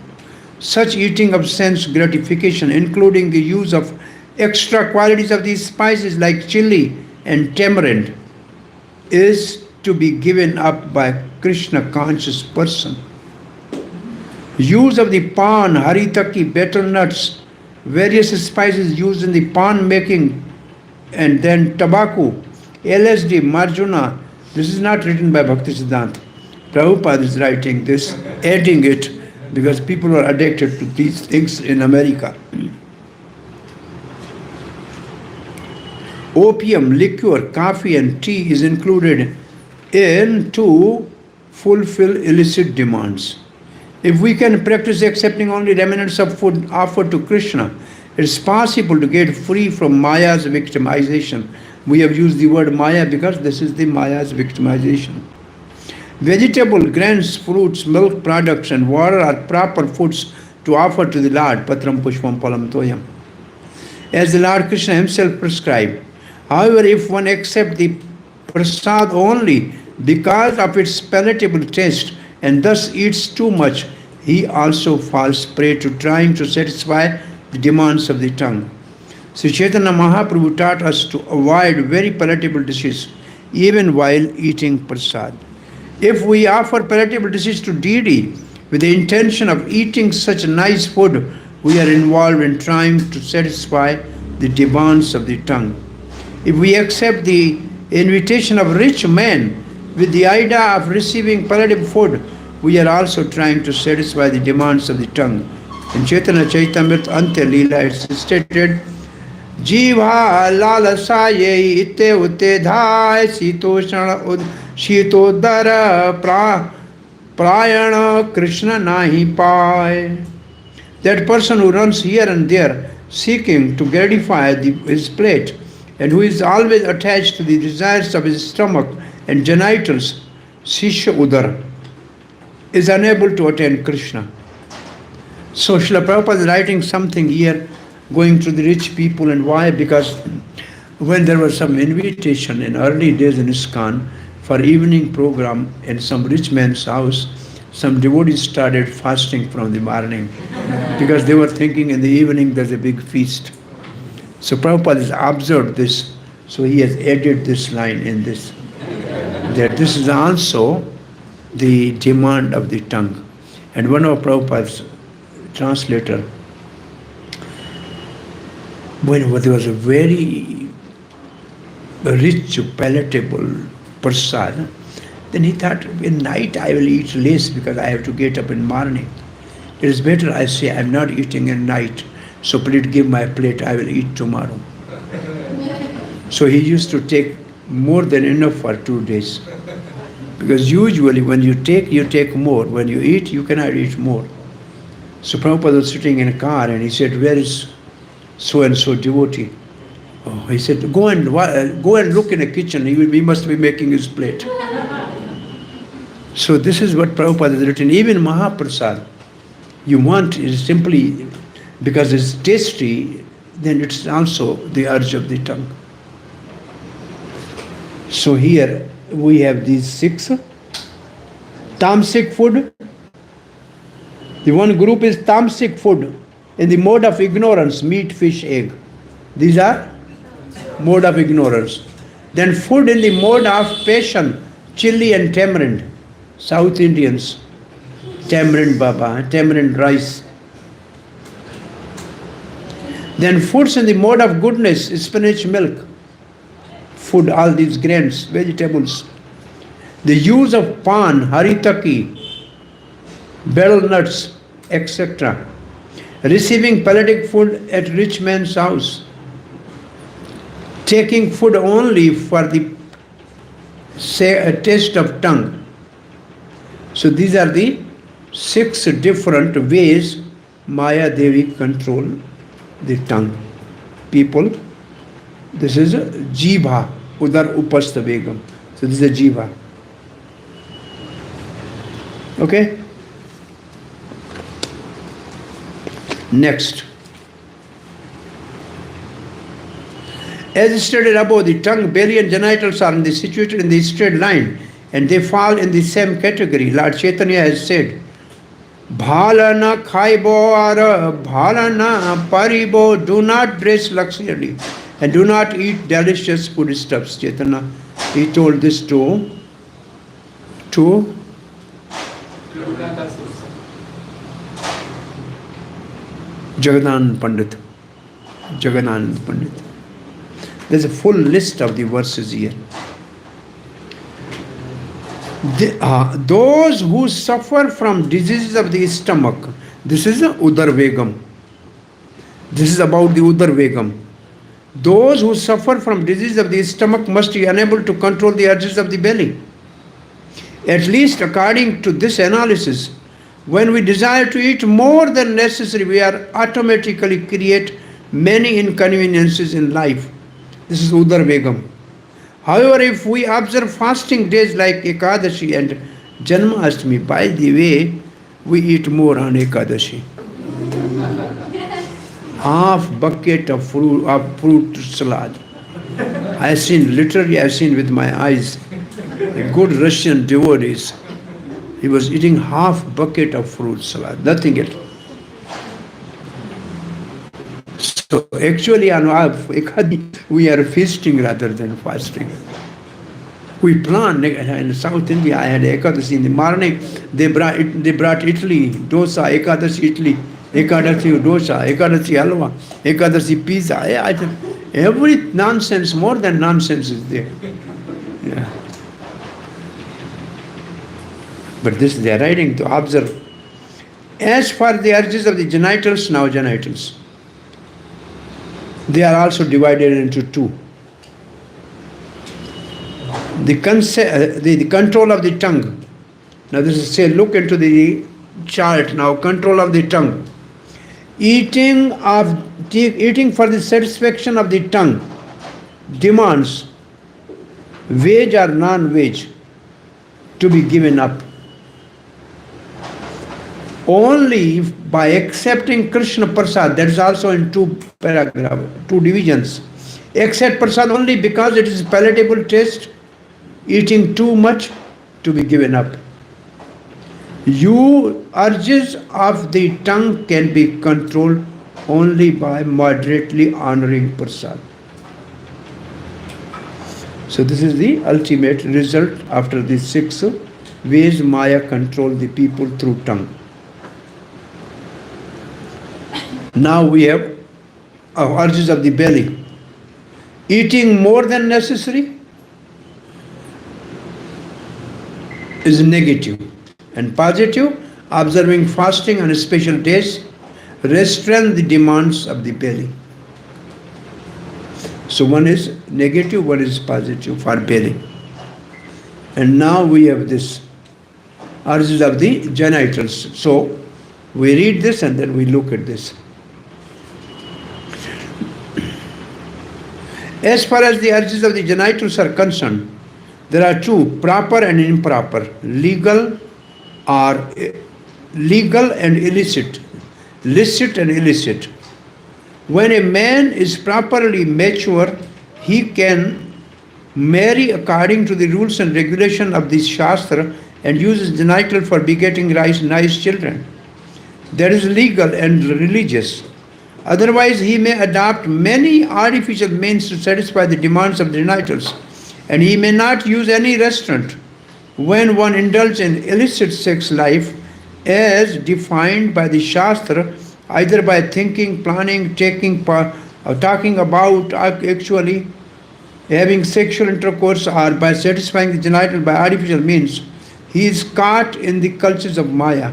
Such eating of sense gratification, including the use of extra qualities of these spices like chili and tamarind, is to be given up by Krishna conscious person. Use of the pan, haritaki, betel nuts, various spices used in the pan making, and then tobacco, LSD, marjuna. This is not written by Bhaktisiddhanta. Prabhupada is writing this, adding it, because people are addicted to these things in America. Opium, liquor, coffee and tea is included in to fulfill illicit demands. If we can practice accepting only remnants of food offered to Krishna, it's possible to get free from Maya's victimization. We have used the word Maya because this is the Maya's victimization. Vegetable, grains, fruits, milk products and water are proper foods to offer to the Lord, patram pushpam palam toyam, as the Lord Krishna himself prescribed. However, if one accepts the prasad only because of its palatable taste and thus eats too much, he also falls prey to trying to satisfy the demands of the tongue. Sri Chaitanya Mahaprabhu taught us to avoid very palatable dishes even while eating prasad. If we offer palatable dishes to deity with the intention of eating such nice food, we are involved in trying to satisfy the demands of the tongue. If we accept the invitation of rich men with the idea of receiving palatable food, we are also trying to satisfy the demands of the tongue. In Chaitanya Chaitamrita Ante Leela it's stated, Jiva lalasaye ite utte dhai shitodara prayana Krishna nahi pai. That person who runs here and there seeking to gratify his plate and who is always attached to the desires of his stomach and genitals, Sishya Udara, is unable to attain Krishna. So Srila Prabhupada is writing something here going to the rich people. And why? Because when there was some invitation in early days in ISKCON for evening program in some rich man's house, some devotees started fasting from the morning because they were thinking in the evening there's a big feast. So Prabhupada has observed this, so he has added this line in this, that this is also the demand of the tongue. And one of Prabhupada's translator, when there was a very rich, palatable prasad, then he thought, in night I will eat less because I have to get up in morning. It is better I say I am not eating at night, so please give my plate, I will eat tomorrow. So he used to take more than enough for 2 days. Because usually when you take more. When you eat, you cannot eat more. So Prabhupada was sitting in a car and he said, where is so-and-so devotee? Oh, he said, go and look in the kitchen, he must be making his plate. So this is what Prabhupada has written. Even Mahaprasad, you want is simply because it's tasty, then it's also the urge of the tongue. So here we have these 6. Tamasic food. The one group is tamasic food in the mode of ignorance, meat, fish, egg. These are mode of ignorance. Then food in the mode of passion, chili and tamarind. South Indians, tamarind baba, tamarind rice. Then foods in the mode of goodness, spinach, milk. Food, all these grains, vegetables. The use of pan, haritaki, betel nuts, etc. Receiving palatable food at rich man's house. Taking food only for the taste of tongue. So these are the 6 different ways Maya Devi control the tongue. People, this is a jiva, udar upastha begam. So this is a jiva. Okay? Next. As stated above, the tongue, belly and genitals are situated in the straight line and they fall in the same category. Lord Chaitanya has said, Bhalana khaibo ara bhalana paribo, do not dress luxuriously and do not eat delicious foodstuffs. Chaitanya, he told this to Jagadan Pandit. Jagannath Pandit. There's a full list of the verses here. Those who suffer from diseases of the stomach, this is the Udarvegam. This is about the Udarvegam. Those who suffer from disease of the stomach must be unable to control the urges of the belly. At least according to this analysis, when we desire to eat more than necessary, we are automatically create many inconveniences in life. This is Udarvegam. However, if we observe fasting days like Ekadashi and Janmashtami, by the way, we eat more on Ekadashi. Half bucket of fruit salad. I've seen with my eyes, a good Russian devotees. He was eating half bucket of fruit salad, nothing else. So actually on Ekadashi, we are feasting rather than fasting. We plan in South India. I had Ekadashi in the morning. They brought Italy, dosa, Ekadashi Italy, Ekadashi dosa, Ekadashi halwa, Ekadashi pizza. Every nonsense, more than nonsense is there. Yeah. But this they are writing to observe. As for the urges of the genitals, now genitals, they are also divided into two. The control of the tongue. Now this is, say, look into the chart now. Control of the tongue. Eating for the satisfaction of the tongue demands veg or non-veg to be given up. Only by accepting Krishna Prasad, that is also in two divisions. Accept Prasad only because it is palatable taste, eating too much to be given up. Urges of the tongue can be controlled only by moderately honoring Prasad. So this is the ultimate result after the 6 ways Maya control the people through tongue. Now we have urges of the belly. Eating more than necessary is negative, and positive, observing fasting on special days, restrain the demands of the belly. So one is negative, one is positive for belly. And now we have this urges of the genitals. So we read this and then we look at this. As far as the urges of the genitals are concerned, there are two, proper and improper, legal and illicit, licit and illicit. When a man is properly mature, he can marry according to the rules and regulation of the shastra and use his genital for begetting nice children. That is legal and religious. Otherwise, he may adopt many artificial means to satisfy the demands of the genitals, and he may not use any restraint. When one indulges in illicit sex life, as defined by the Shastra, either by thinking, planning, talking about actually having sexual intercourse, or by satisfying the genital by artificial means, he is caught in the cultures of Maya.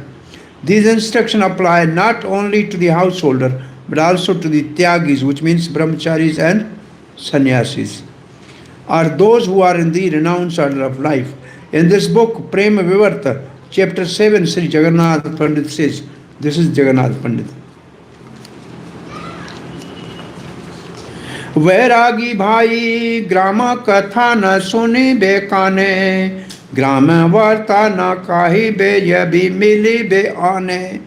These instructions apply not only to the householder, but also to the tyagis, which means brahmacharis and sannyasis, are those who are in the renounced order of life. In this book, Prema Vivarta, chapter 7, Sri Jagannath Pandit says, this is Jagannath Pandit. वैरागी भाई ग्राम कथा न सुनी बेकाने ग्राम वार्ता न काही बे यबी मिली बे आने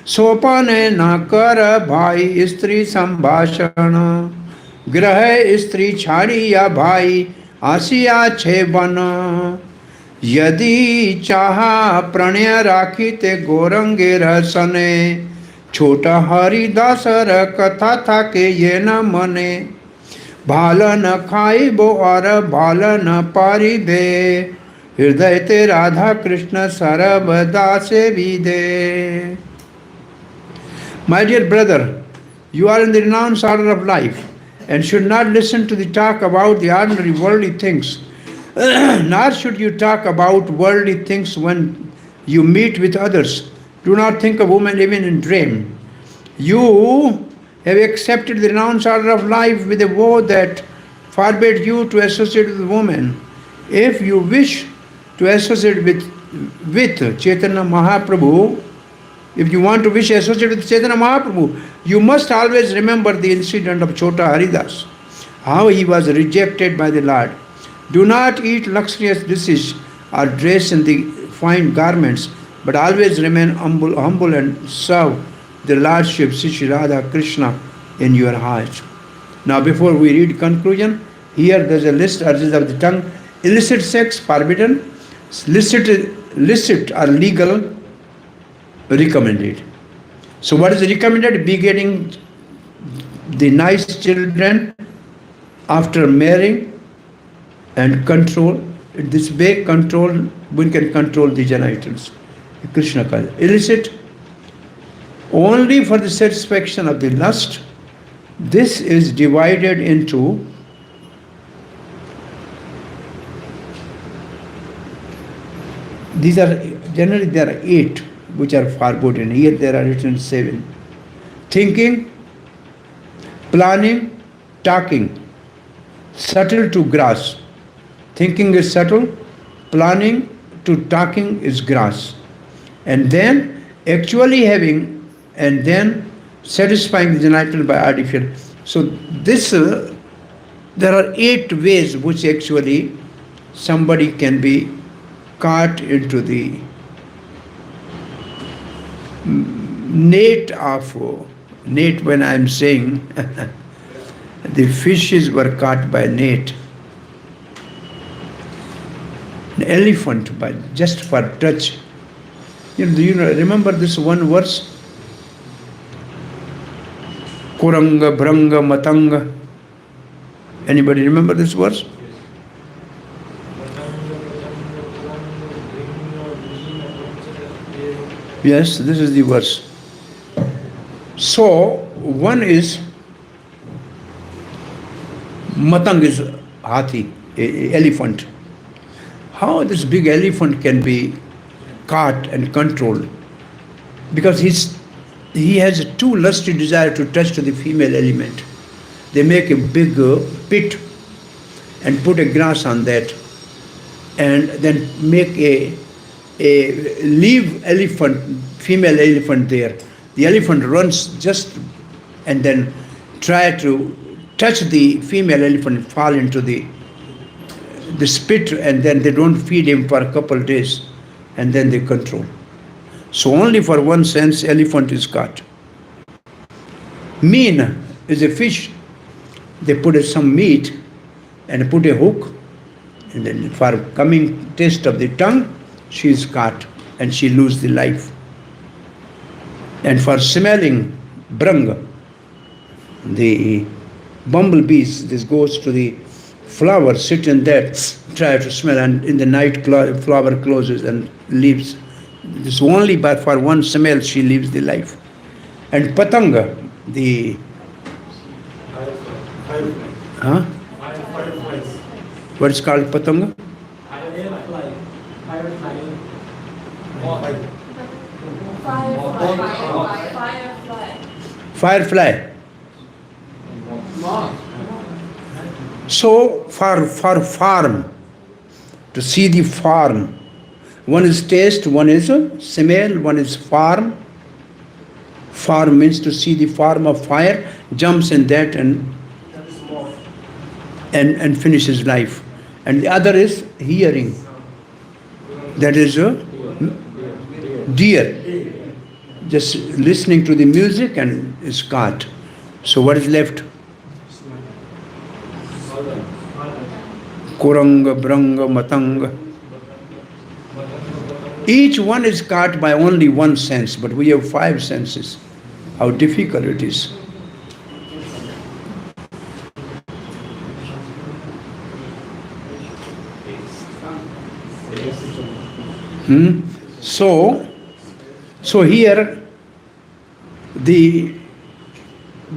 सोपाने न कर भाई स्त्री संभाषण ग्रह स्त्री छाड़ी या भाई आसिया छे बन यदि चाहा प्रणय राखी ते गोरंगे रसने छोटा हरिदासर कथा था के ये न मने भाल न खाई बो और भाल न पारी बे हृदय ते राधा कृष्ण सर्वदा से विदे. My dear brother, You are in the renounced order of life and should not listen to the talk about the ordinary worldly things. Nor should you talk about worldly things when you meet with others. Do not think of women even in dream. You have accepted the renounced order of life with a vow that forbade you to associate with women. If you wish to associate with Chaitanya Mahaprabhu, if you want to wish to associate with Chaitanya Mahaprabhu, you must always remember the incident of Chota Haridas, how he was rejected by the Lord. Do not eat luxurious dishes or dress in the fine garments, but always remain humble and serve the Lordship Sri Radha Krishna in your heart. Now before we read conclusion, here there is a list urges of the tongue. Illicit sex forbidden, licit or legal recommended. So what is recommended? Begetting the nice children after marrying and control. In this way one can control the genitals. Krishna calls it. Illicit only for the satisfaction of the lust. This is divided into these are generally there are 8 which are forbidden. Here there are written 7. Thinking, planning, talking, subtle to grass. Thinking is subtle, planning to talking is grass. And then actually having and then satisfying the genital by artificial. So this, there are 8 ways which actually somebody can be caught into the net when I am saying the fishes were caught by net. An elephant by just for touch. Remember this one verse? Kuranga, Branga, Matanga. Anybody remember this verse? Yes, this is the verse. So, one is Matang is hathi, elephant. How this big elephant can be caught and controlled? Because he has a too lusty desire to touch to the female element. They make a big pit and put a grass on that and then make a live elephant, female elephant there. The elephant runs just and then try to touch the female elephant, fall into the spit, and then they don't feed him for a couple of days and then they control. So only for one sense elephant is caught. Mean is a fish. They put some meat and put a hook, and then for coming taste of the tongue, she is caught and she loses the life. And for smelling, branga, the bumblebees, this goes to the flower, sit in that, try to smell, and in the night flower closes and leaves. This only but for one smell she leaves the life. And patanga, the what is called patanga? Firefly. So for farm, to see the farm, one is taste, one is smell, one is farm. Farm means to see the farm of fire, jumps in that and finishes life. And the other is hearing. That is a deer. Just listening to the music and is caught. So what is left? Kuranga, Branga, Matanga. Each one is caught by only one sense, but we have 5 senses. How difficult it is. So here the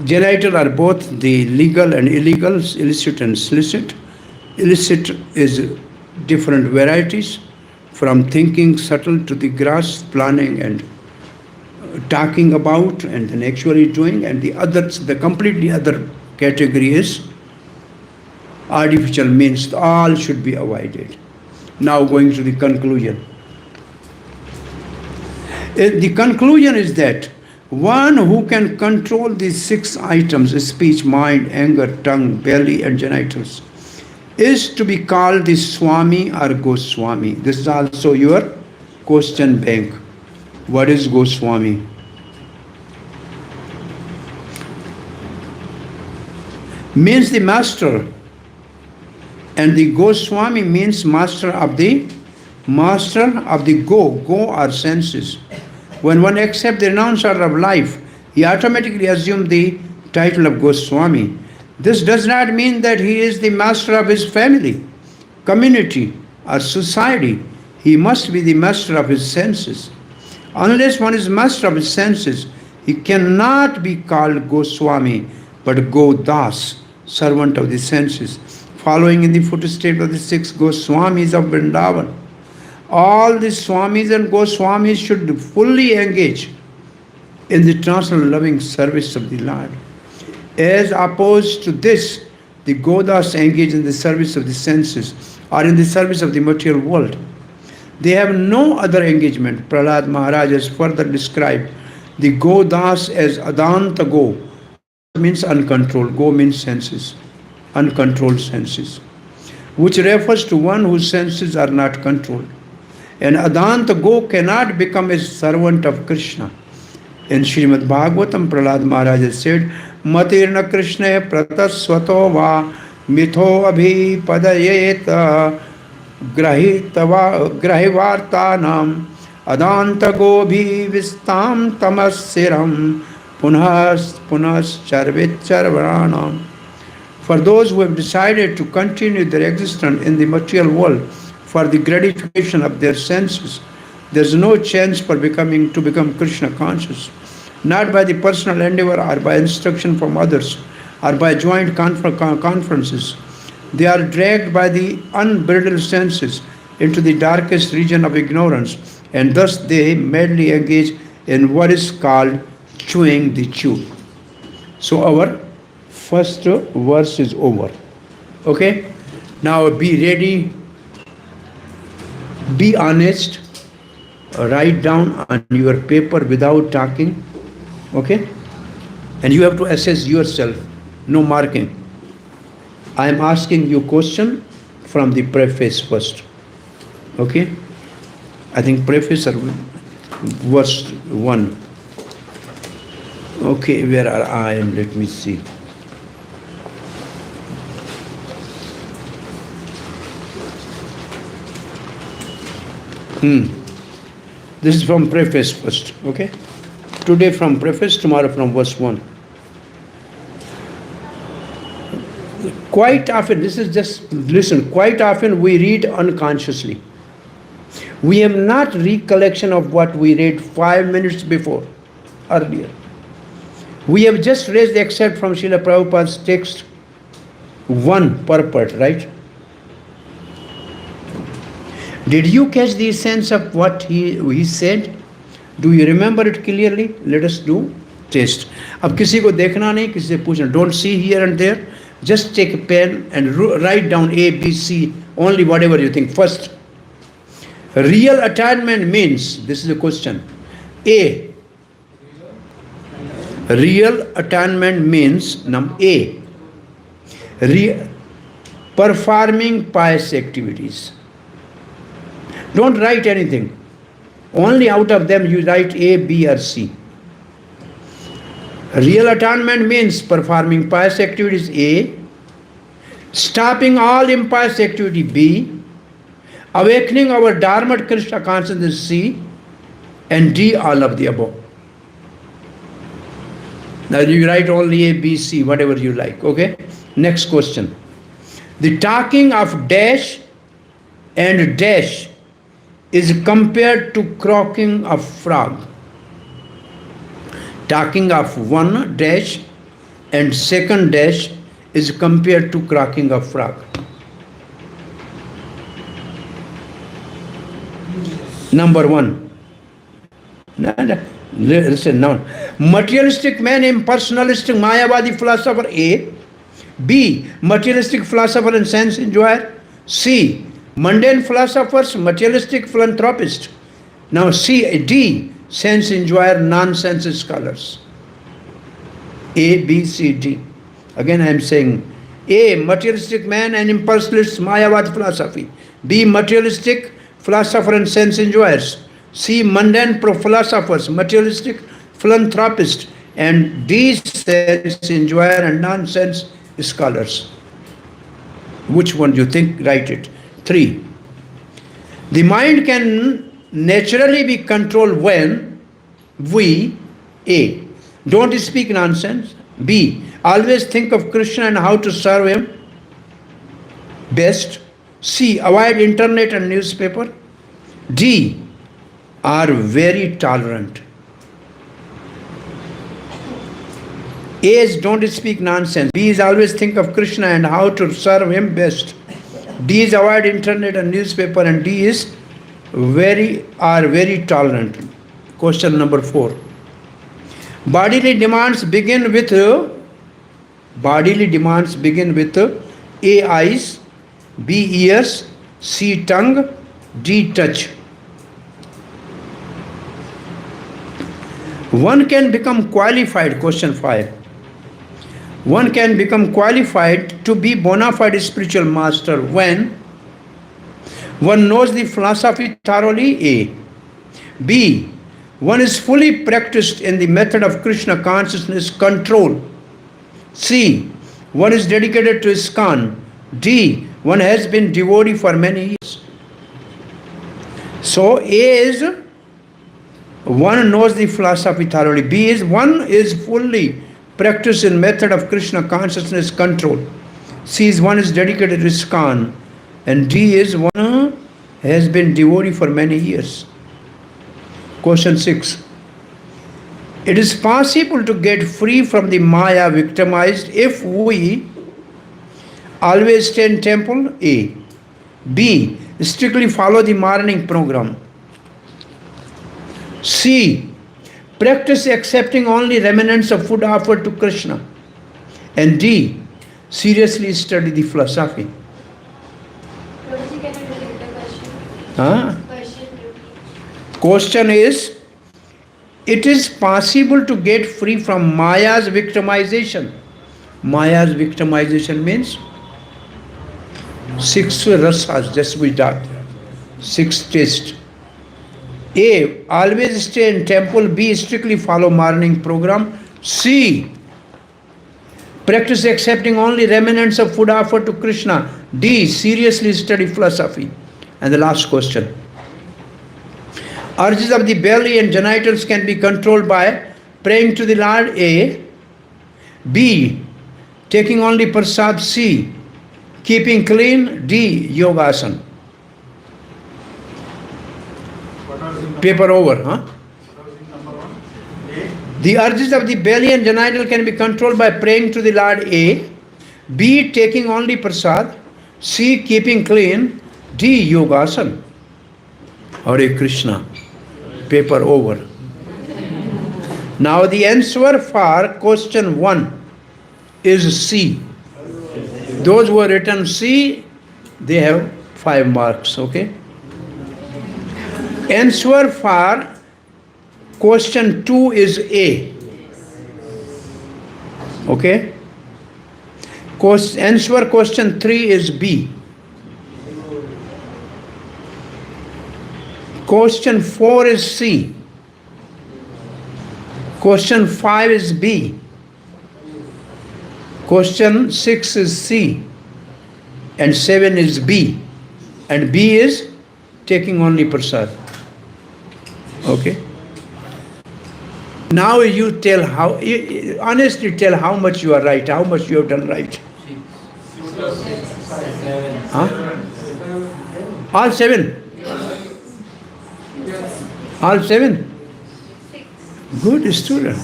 Genital are both the legal and illegal, illicit and solicit. Illicit is different varieties, from thinking subtle to the gross, planning and talking about and then actually doing, and the completely other category is artificial means. All should be avoided. Now going to the conclusion. The conclusion is that one who can control these 6 items, speech, mind, anger, tongue, belly and genitals, is to be called the Swami or Goswami. This is also your question bank. What is Goswami? Means the master, and the Goswami means master of the go are senses. When one accepts the renouncer of life, he automatically assumes the title of Goswami. This does not mean that he is the master of his family, community, or society. He must be the master of his senses. Unless one is master of his senses, he cannot be called Goswami, but Godas, servant of the senses, following in the footsteps of the 6 Goswamis of Vrindavan. All the Swamis and Goswamis should fully engage in the transcendental loving service of the Lord. As opposed to this, the Godas engage in the service of the senses or in the service of the material world. They have no other engagement. Prahlad Maharaj has further described the Godas as Adanta Go. Means uncontrolled. Go means senses. Uncontrolled senses. Which refers to one whose senses are not controlled. And Adanta Go cannot become a servant of Krishna. In Srimad Bhagavatam, Prahlad Maharaj has said, Matirna Krishna pratasvato va mitho abhi padayeta grahivartanam adanta go bhi vistam tamasiram punas charvicharvaranam. For those who have decided to continue their existence in the material world for the gratification of their senses, there is no chance for become Krishna conscious, not by the personal endeavor or by instruction from others or by joint conferences. They are dragged by the unbridled senses into the darkest region of ignorance, and thus they madly engage in what is called chewing the chew. So our first verse is over. Okay? Now be ready, be honest, write down on your paper without talking. Okay? And you have to assess yourself, no marking. I am asking you question from the preface first. Okay? I think preface or verse 1. Okay, where are I? Let me see. This is from preface first. Okay? Today from preface, tomorrow from verse 1. Quite often, this is just, listen, quite often we read unconsciously. We have not recollection of what we read 5 minutes before, earlier. We have just raised the excerpt from Srila Prabhupada's text, 1 purport, right? Did you catch the sense of what he said? Do you remember it clearly? Let us do test. अब किसी को देखना नहीं, किसी से पूछना. Don't see here and there. Just take a pen and write down A, B, C, only whatever you think. First, real attainment means, this is the question. A. Real attainment means, A. Performing pious activities. Don't write anything. Only out of them you write A, B or C. Real attainment means performing pious activities A, stopping all impious activity B, awakening our Dharma Krishna consciousness C, and D, all of the above. Now you write only A, B, C, whatever you like. Okay? Next question. The talking of dash and dash is compared to croaking of frog. Talking of one dash and second dash is compared to cracking a frog. Number one. Listen now. Materialistic man, impersonalistic, Mayavadi philosopher A. B. Materialistic philosopher and sense enjoyer. C. Mundane philosophers, materialistic philanthropist. Now C. D. Sense enjoyer, nonsense scholars. A, B, C, D. Again I am saying A. Materialistic man and impersonalist, Mayavadi philosophy. B. Materialistic philosopher and sense enjoyers. C. Mundane philosophers, materialistic philanthropist. And D. Sense enjoyer and nonsense scholars. Which one do you think? Write it. 3. The mind can naturally be controlled when we A. Don't speak nonsense. B. Always think of Krishna and how to serve him best. C. Avoid internet and newspaper. D. Are very tolerant. A is don't speak nonsense. B is always think of Krishna and how to serve him best. D is avoid internet and newspaper, and D is very tolerant. Question number 4. Bodily demands begin with A. Eyes, B. Ears, C. Tongue, D. Touch. One can become qualified, question 5. One can become qualified to be bona fide spiritual master when one knows the philosophy thoroughly, A. B. One is fully practiced in the method of Krishna consciousness control. C. One is dedicated to ISKCON. D. One has been devotee for many years. So A is one knows the philosophy thoroughly. B is one is fully practiced in method of Krishna consciousness control. C is one is dedicated to ISKCON. And D is one has been devotee for many years. Question 6. It is possible to get free from the Maya victimized if we always stay in temple, A. B. Strictly follow the morning program. C. Practice accepting only remnants of food offered to Krishna. And D. Seriously study the philosophy. Prabhuji, can you repeat the question? Question repeat. Question is, it is possible to get free from Maya's victimization. Maya's victimization means 6 rasas, just we talked. 6 tastes. A. Always stay in temple. B. Strictly follow morning program. C. Practice accepting only remnants of food offered to Krishna. D. Seriously study philosophy. And the last question. Urges of the belly and genitals can be controlled by praying to the Lord. A. B. Taking only prasad. C. Keeping clean. D. Yogasana. Paper over, huh? The urges of the belly and genital can be controlled by praying to the Lord. A. B. Taking only prasad. C. Keeping clean. D. Yogasana. Hare Krishna. Paper over. Now the answer for question 1 is C. Those who have written C, they have 5 marks, okay? Answer for question 2 is A. Okay? Answer question 3 is B. Question 4 is C. Question 5 is B. Question 6 is C. And 7 is B. And B is taking only prasad. Okay? Now you tell how, honestly tell how much you are right, how much you have done right. Huh? All 7? All 7? Good student.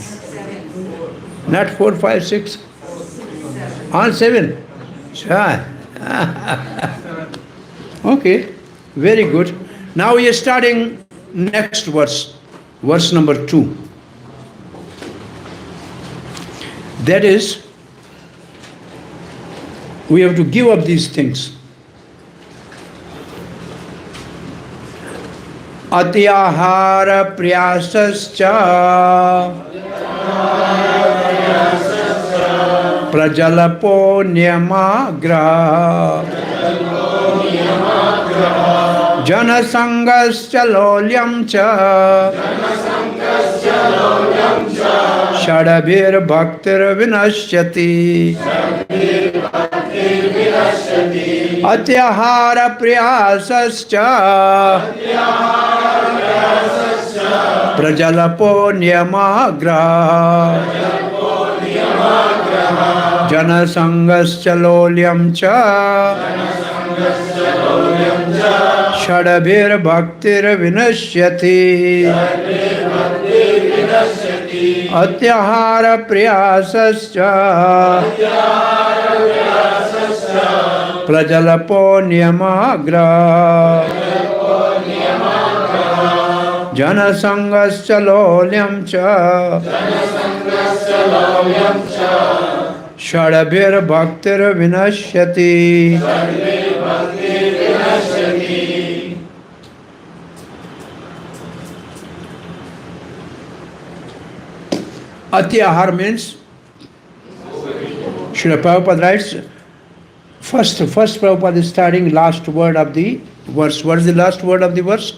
Not 4, 5, 6. All 7? Sure. Okay, very good. Now we are starting next verse, verse number 2. That is, we have to give up these things. Atyahara priyasascha prajalapo niyamagra janasangascha lolyam cha shadabhir bhaktir vinashyati atyahara priyasascha prajalapo niyamagra janasangascha lolyam cha shadabhir bhaktir vinashyati atyahara priyasascha prajalapo niyamagra janasangascha lolyam cha shadabhir bhaktir vinashyati. Atyahar means, Srila Prabhupada writes, first Prabhupada is starting last word of the verse. What is the last word of the verse?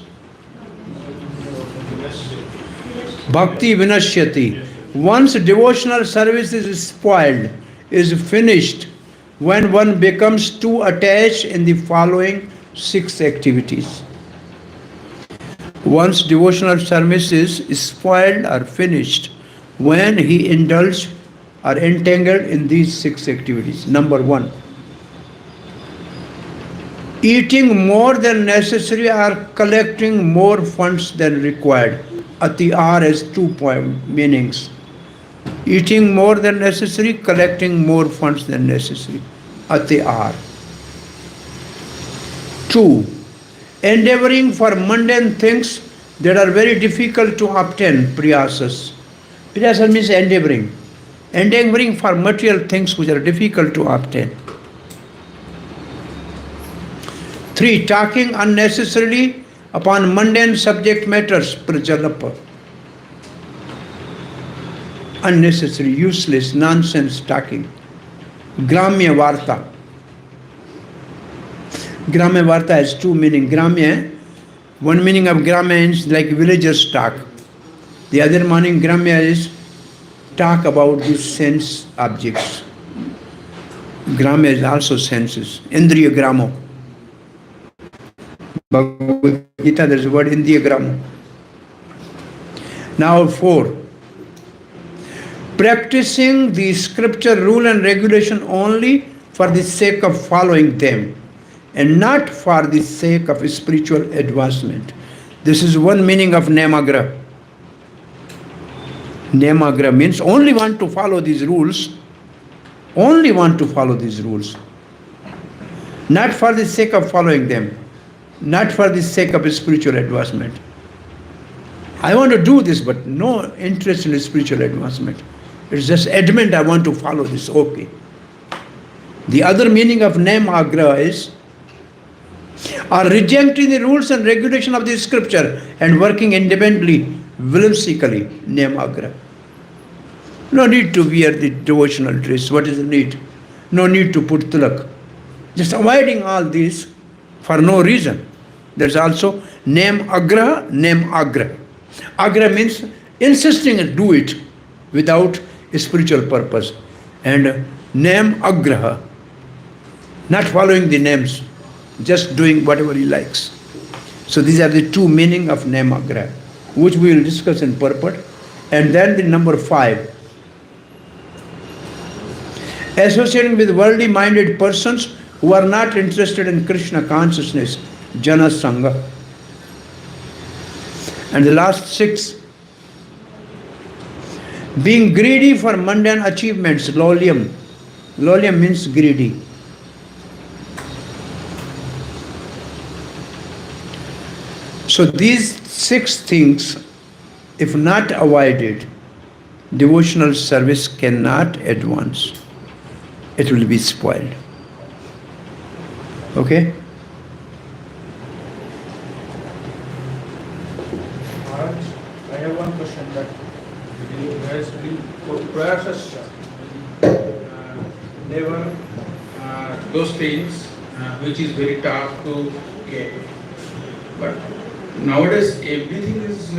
Bhakti vinashyati. Once devotional service is spoiled, is finished, when one becomes too attached in the following 6 activities. Once devotional service is spoiled or finished, when he indulged or entangled in these 6 activities. Number 1, eating more than necessary or collecting more funds than required. Atyahar has 2 meanings. Eating more than necessary, collecting more funds than necessary. Atyahar. 2, endeavoring for mundane things that are very difficult to obtain. Priyasas. Priyasas means endeavoring. Endeavoring for material things which are difficult to obtain. 3, talking unnecessarily upon mundane subject matters. Prajalapa. Unnecessary, useless, nonsense talking. Gramya Varta. Gramya Varta has 2 meanings. Gramya, one meaning of Gramya is like villagers talk. The other meaning Gramya is talk about these sense objects. Gramya is also senses. Indriya Gramo. Bhagavad Gita, there is a word Indriya Gramo. Now 4. Practicing the scripture rule and regulation only for the sake of following them and not for the sake of spiritual advancement. This is one meaning of namagra. Namagra means only want to follow these rules, only want to follow these rules, not for the sake of following them, not for the sake of spiritual advancement. I want to do this, but no interest in spiritual advancement. It's just adamant I want to follow this, okay. The other meaning of namagra is are rejecting the rules and regulation of the scripture and working independently, whimsically. Namagra. No need to wear the devotional dress. What is the need? No need to put tilak. Just avoiding all these for no reason. There's also name agra, name agra. Agra means insisting to do it without a spiritual purpose. And name agraha, not following the names, just doing whatever he likes. So these are the 2 meaning of name agra, which we will discuss in purport. And then the number 5. Associating with worldly minded persons who are not interested in Krishna consciousness. Jana Sangha. And the last 6. Being greedy for mundane achievements. Lolyam. Lolyam means greedy. So these 6 things, if not avoided, devotional service cannot advance. It will be spoiled. Okay? Maharaj, I have one question that there is prayasas, never those things which is very tough to get. But nowadays everything is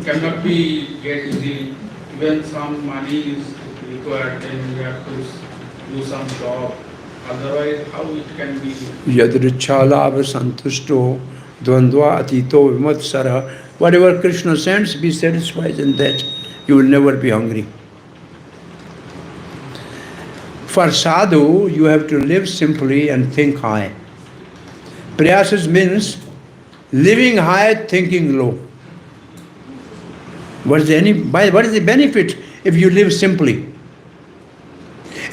cannot be get easily. Even some money is required, then you have to do some job. Otherwise, how it can be? Yadrichala santusto dvandva atito vimatsara. Whatever Krishna sends, be satisfied in that. You will never be hungry. For sadhu, you have to live simply and think high. Prayasas means living high, thinking low. What is the benefit if you live simply?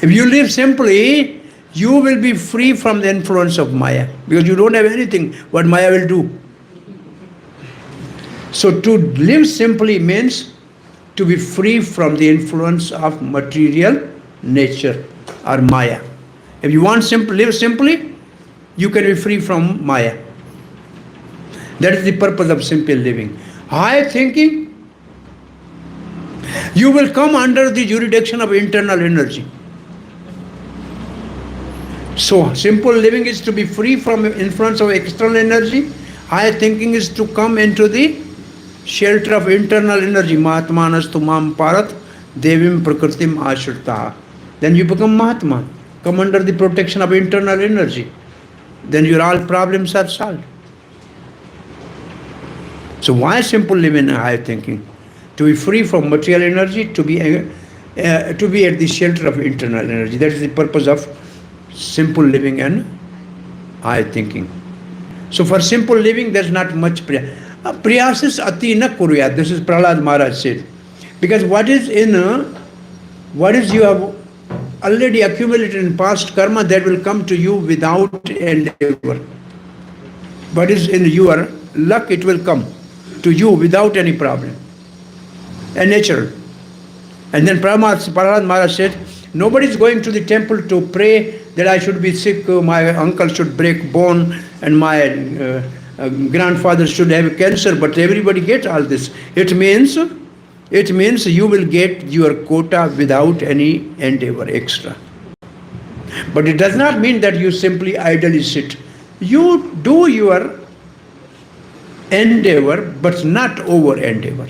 If you live simply, you will be free from the influence of Maya, because you don't have anything what Maya will do. So to live simply means to be free from the influence of material nature or Maya. If you want to live simply, you can be free from Maya. That is the purpose of simple living. High thinking, you will come under the jurisdiction of internal energy. So simple living is to be free from influence of external energy. High thinking is to come into the shelter of internal energy. Mahatmanastu mam parat devim prakritim ashrita. Then you become Mahatma. Come under the protection of internal energy. Then your all problems are solved. So why simple living and high thinking? To be free from material energy, to be at the shelter of internal energy. That is the purpose of simple living and high thinking. So for simple living, there is not much prayer. Priyasas ati na kuruyat. This is Prahlad Maharaj said. Because what is you have already accumulated in past karma, that will come to you without endeavor. What is in your luck, it will come to you without any problem. And natural. And then Prahlad Maharaj said, nobody is going to the temple to pray that I should be sick, my uncle should break bone, and my grandfather should have cancer, but everybody gets all this. It means you will get your quota without any endeavor extra. But it does not mean that you simply idly sit. You do your endeavor, but not over endeavor.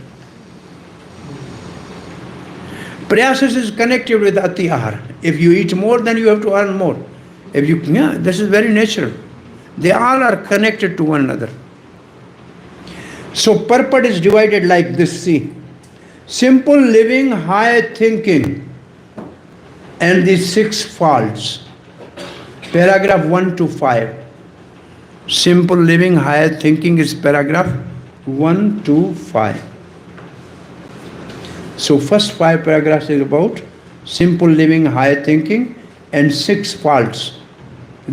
Prayasas is connected with ati ahar. If you eat more, then you have to earn more. This is very natural. They all are connected to one another. So purport is divided like this, see. Simple living, high thinking, and the 6 faults. Paragraph 1 to 5. Simple living, high thinking is paragraph 1 to 5. So first 5 paragraphs is about simple living, high thinking, and 6 faults.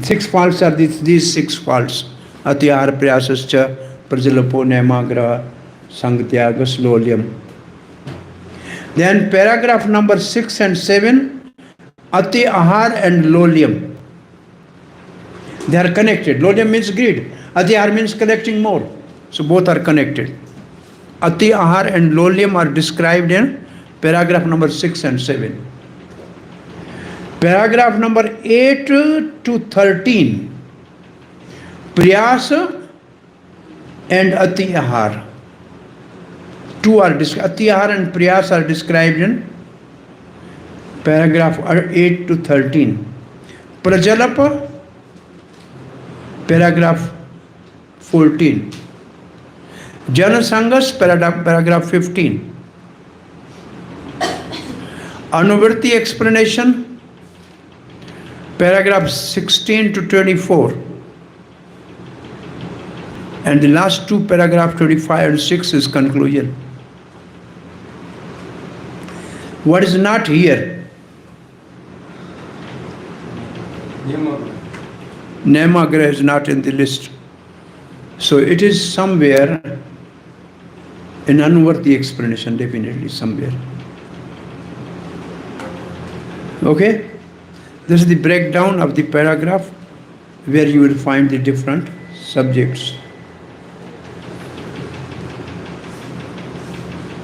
6 faults are these 6 faults. Atyahar prayasascha prajalapo nemagra sangtyaga slolyam. Then paragraph number 6 and 7, ati ahar and lolyam. They are connected. Lolyam means greed. Ati ahar means collecting more. So both are connected. Ati ahar and lolyam are described in paragraph number 6 and 7. Paragraph number 8 to 13, priyasa and ati ahar. Ati ahar and priyasa are described in paragraph 8 to 13. Prajalapa, paragraph 14. Janasangas, paragraph 15. Anuvrti explanation, paragraph 16 to 24. And the last 2 paragraph 25 and 6 is conclusion. What is not here? Namagraha is not in the list. So it is somewhere an unworthy explanation, definitely somewhere. Okay? This is the breakdown of the paragraph where you will find the different subjects.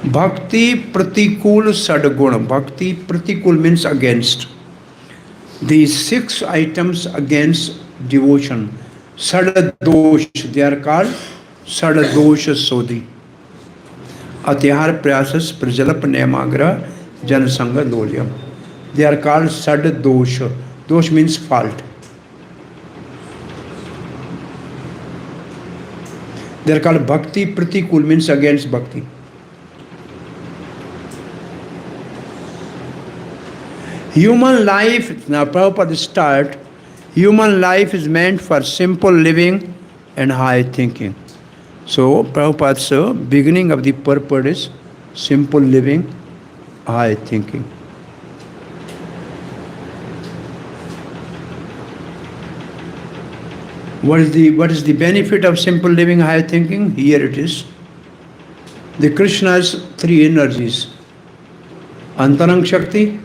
Bhakti pratikul sadguna. Bhakti pratikul means against. These 6 items against devotion. Sadadosh, they are called Sadadosh Sodhi. Atyahar Prasas Prajalap Nemagra Janasanga Dolyam. They are called Sadadosh. Dosh means fault. They are called Bhakti Pratikul means against Bhakti. Human life, now Prabhupada start, human life is meant for simple living and high thinking. So Prabhupada's beginning of the purport is simple living, high thinking. What is the benefit of simple living, high thinking? Here it is. The Krishna's 3 energies, Antarang Shakti,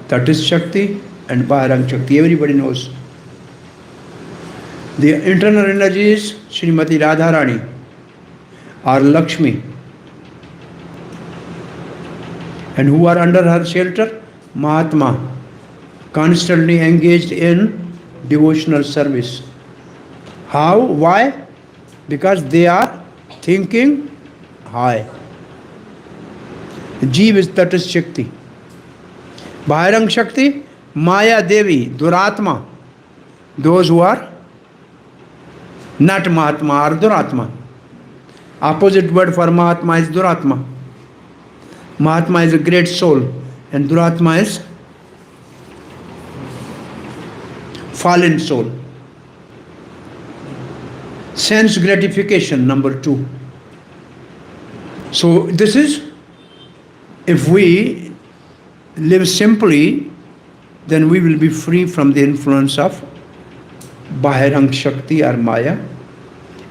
Tatis Shakti and Baharang Shakti. Everybody knows. The internal energies, Srimati Radharani or Lakshmi. And who are under her shelter? Mahatma, constantly engaged in devotional service. How? Why? Because they are thinking high. Jeev is Tatis Shakti. Bhairang Shakti, Maya Devi, Duratma. Those who are not Mahatma or Duratma. Opposite word for Mahatma is Duratma. Mahatma is a great soul and Duratma is fallen soul. Sense gratification, number 2. So this is, if we live simply, then we will be free from the influence of Bahirang Shakti or Maya,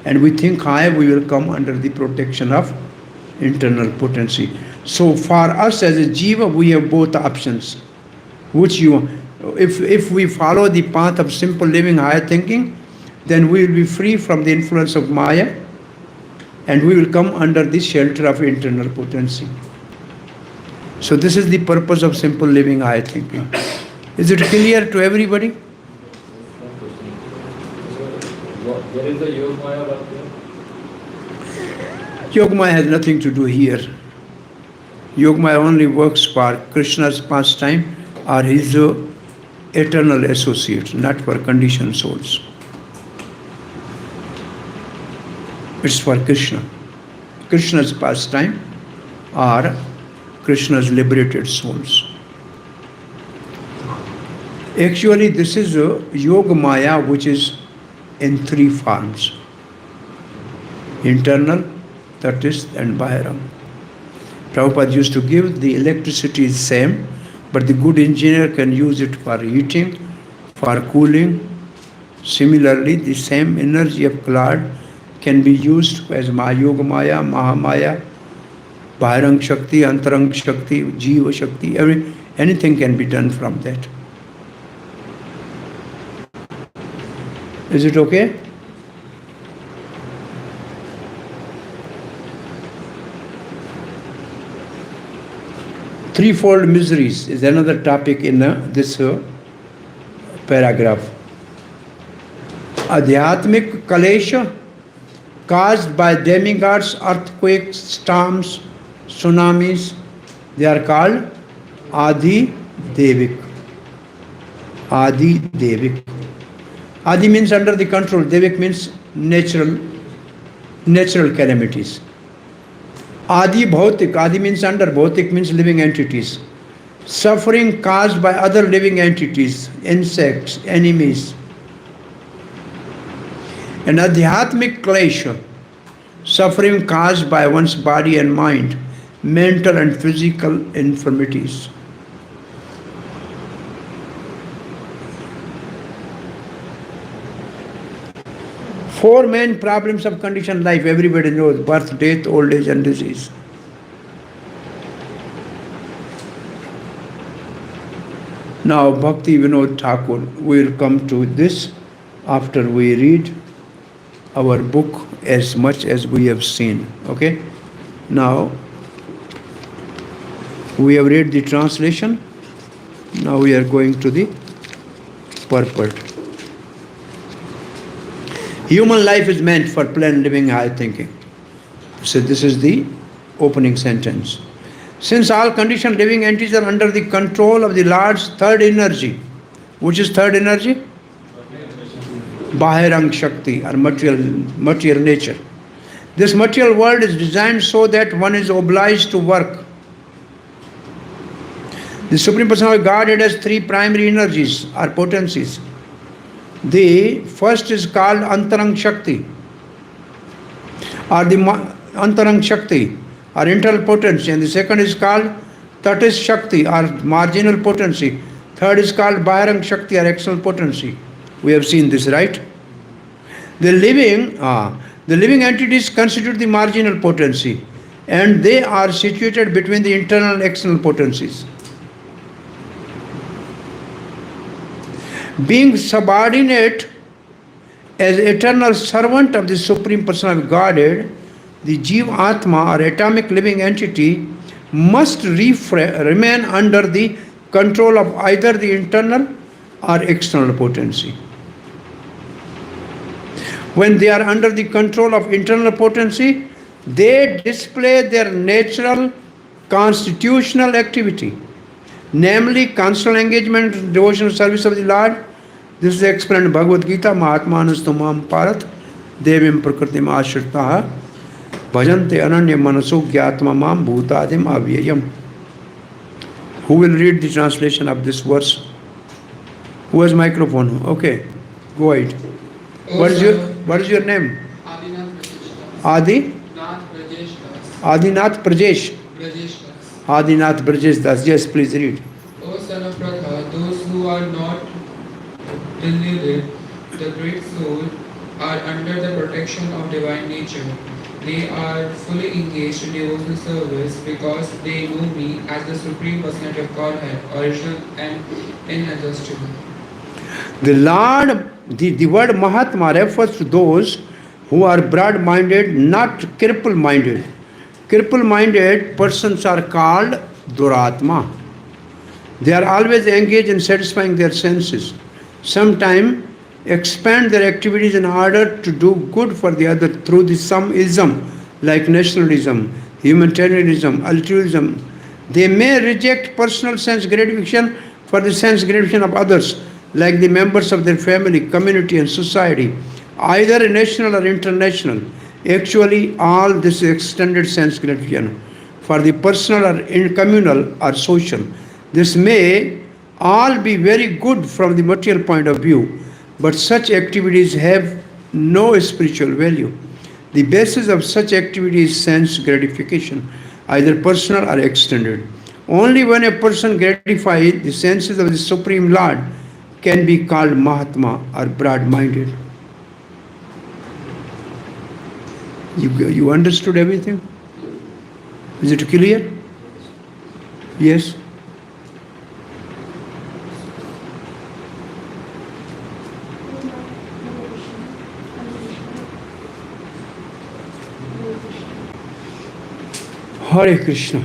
and we think high, we will come under the protection of internal potency. So for us as a Jiva, we have both options. Which you, if we follow the path of simple living, high thinking, then we will be free from the influence of Maya, and we will come under the shelter of internal potency. So this is the purpose of simple living, high thinking. Is it clear to everybody? Where is the Yogmaya about here? Yogmaya has nothing to do here. Yogmaya only works for Krishna's pastime or his eternal associates, not for conditioned souls. It's for Krishna. Krishna's pastime or Krishna's liberated souls. Actually, this is a Yoga Maya which is in 3 forms. Internal, Tatist and Bahiram. Prabhupada used to give the electricity is same, but the good engineer can use it for heating, for cooling. Similarly, the same energy of cloud can be used as Yoga Maya, Mahamaya, Bahirang Shakti, Antarang Shakti, Jiva Shakti, anything can be done from that. Is it okay? Threefold miseries is another topic in this paragraph. Adhyatmic kalesha caused by demigods, earthquakes, storms, tsunamis, they are called Adi-Devik. Adi-Devik. Adi means under the control, Devik means natural calamities. Adhbhut, Adi means under, Bhautik means living entities. Suffering caused by other living entities, insects, enemies. And adhyatmic klesha, suffering caused by one's body and mind, mental and physical infirmities. Four main problems of conditioned life, everybody knows: birth, death, old age, and disease. Now, Bhakti Vinod Thakur will come to this after we read our book as much as we have seen. Okay? Now, we have read the translation. Now we are going to the purport. Human life is meant for plain living, high thinking. So this is the opening sentence. Since all conditioned living entities are under the control of the Lord's third energy, which is third energy? Bahirang Shakti, or material nature. This material world is designed so that one is obliged to work. The Supreme Personality of Godhead has three primary energies or potencies. The first is called Antarang Shakti, or the Antarang Shakti, or internal potency, and the second is called Tatis Shakti, or marginal potency. Third is called Bahirang Shakti, or external potency. We have seen this, right? The living entities constitute the marginal potency, and they are situated between the internal and external potencies. Being subordinate as eternal servant of the Supreme Personality of Godhead, the Jiva Atma, or atomic living entity, must remain under the control of either the internal or external potency. When they are under the control of internal potency, they display their natural constitutional activity, namely constant engagement in devotional service of the Lord. This is explained in Bhagavad Gita. Mahatmanastumam parat devim prakritim ashritaha bhajante ananya manaso gyatma mam bhutadim avyayam. Who will read the translation of this verse? Who has microphone? Okay, go ahead. What is your name? Adinath Prajesh. Adinath Prajesh Das. Yes, please read. O son of Pratha, those who are not deluded, the great soul, are under the protection of divine nature. They are fully engaged in devotional service because they know me as the Supreme Personality of Godhead, original and inexhaustible. The Lord, the word Mahatma refers to those who are broad-minded, not cripple-minded. Cripple-minded persons are called Duratma. They are always engaged in satisfying their senses. Sometimes expand their activities in order to do good for the other through the some ism, like nationalism, humanitarianism, altruism. They may reject personal sense gratification for the sense gratification of others, like the members of their family, community, and society, either national or international. Actually, all this is extended sense gratification for the personal or communal or social. This may all be very good from the material point of view, but such activities have no spiritual value. The basis of such activity is sense gratification, either personal or extended. Only when a person gratifies the senses of the Supreme Lord can be called Mahatma or broad-minded. You understood everything? Is it clear? Yes? Hare Krishna.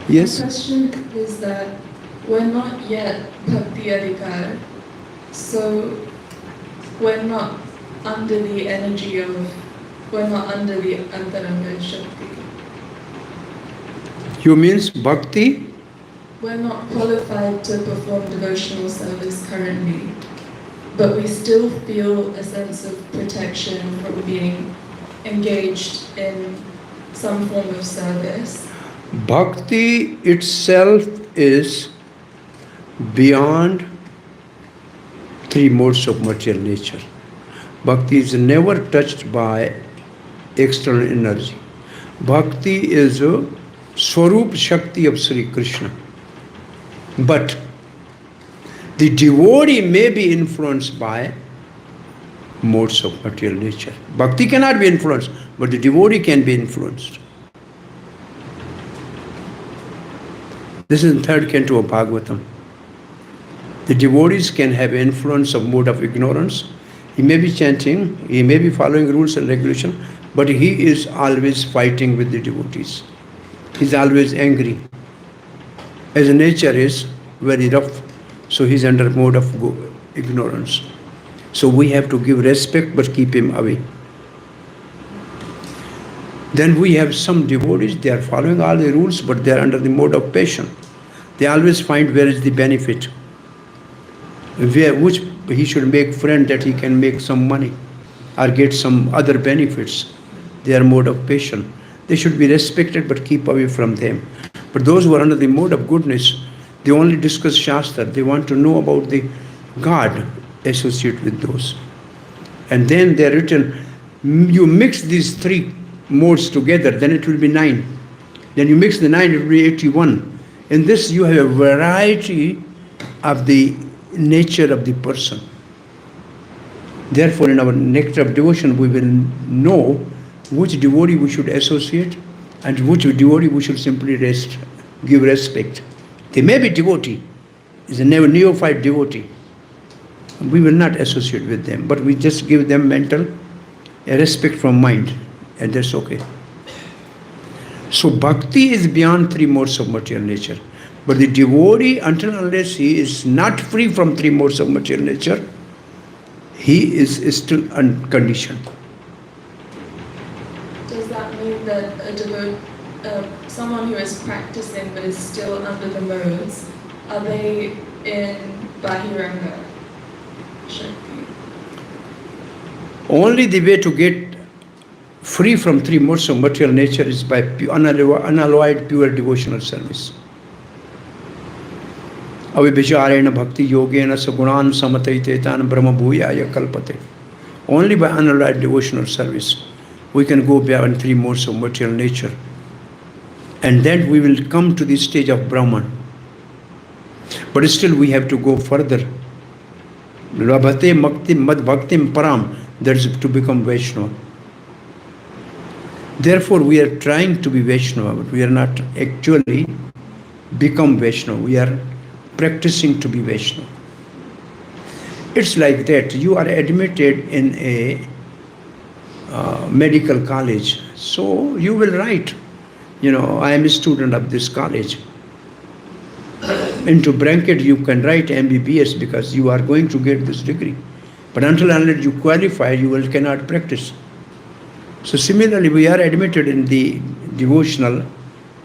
Yes? The question is that we're not yet Bhakti Adhikar, so we're not under the energy of, we're not under the Antaranga Shakti. You means Bhakti? We're not qualified to perform devotional service currently, but we still feel a sense of protection from being engaged in some form of service. Bhakti itself is beyond three modes of material nature. Bhakti is never touched by external energy. Bhakti is Swarup Shakti of Sri Krishna. But the devotee may be influenced by modes of material nature. Bhakti cannot be influenced, but the devotee can be influenced. This is the third canto of Bhagavatam. The devotees can have influence of mode of ignorance. He may be chanting, he may be following rules and regulations, but he is always fighting with the devotees. He is always angry. As nature is very rough, so he is under mode of ignorance. So we have to give respect but keep him away. Then we have some devotees, they are following all the rules, but they are under the mode of passion. They always find where is the benefit, which he should make friend that he can make some money or get some other benefits. They are mode of passion. They should be respected but keep away from them. But those who are under the mode of goodness, they only discuss shastra. They want to know about the God, associate with those. And then they are written, you mix these three modes together, then it will be 9. Then you mix the 9, it will be 81. In this you have a variety of the nature of the person. Therefore, in our nectar of devotion, we will know which devotee we should associate and which devotee we should simply give respect. They may be devotee, is a neophyte devotee. We will not associate with them, but we just give them mental respect from mind, and that's okay. So bhakti is beyond 3 modes of material nature. But the devotee, until unless he is not free from 3 modes of material nature, he is still unconditioned. Does that mean that someone who is practicing but is still under the modes, are they in bahiranga shakti? Only the way to get free from 3 modes of material nature is by unalloyed pure devotional service. Avibhicharena bhakti yogena sagunan samataitetana brahma bhuyaya kalpate. Only by unalloyed devotional service we can go beyond 3 modes of material nature. And then we will come to the stage of Brahman. But still we have to go further. Labhate makti mad bhaktim param, that is to become Vaishnava. Therefore we are trying to be Vaishnava, but we are not actually become Vaishnava. We are practicing to be Vaishnava. It's like that. You are admitted in a medical college. So you will write, I am a student of this college. Into bracket you can write MBBS because you are going to get this degree. But until unless you qualify, you cannot practice. So similarly, we are admitted in the devotional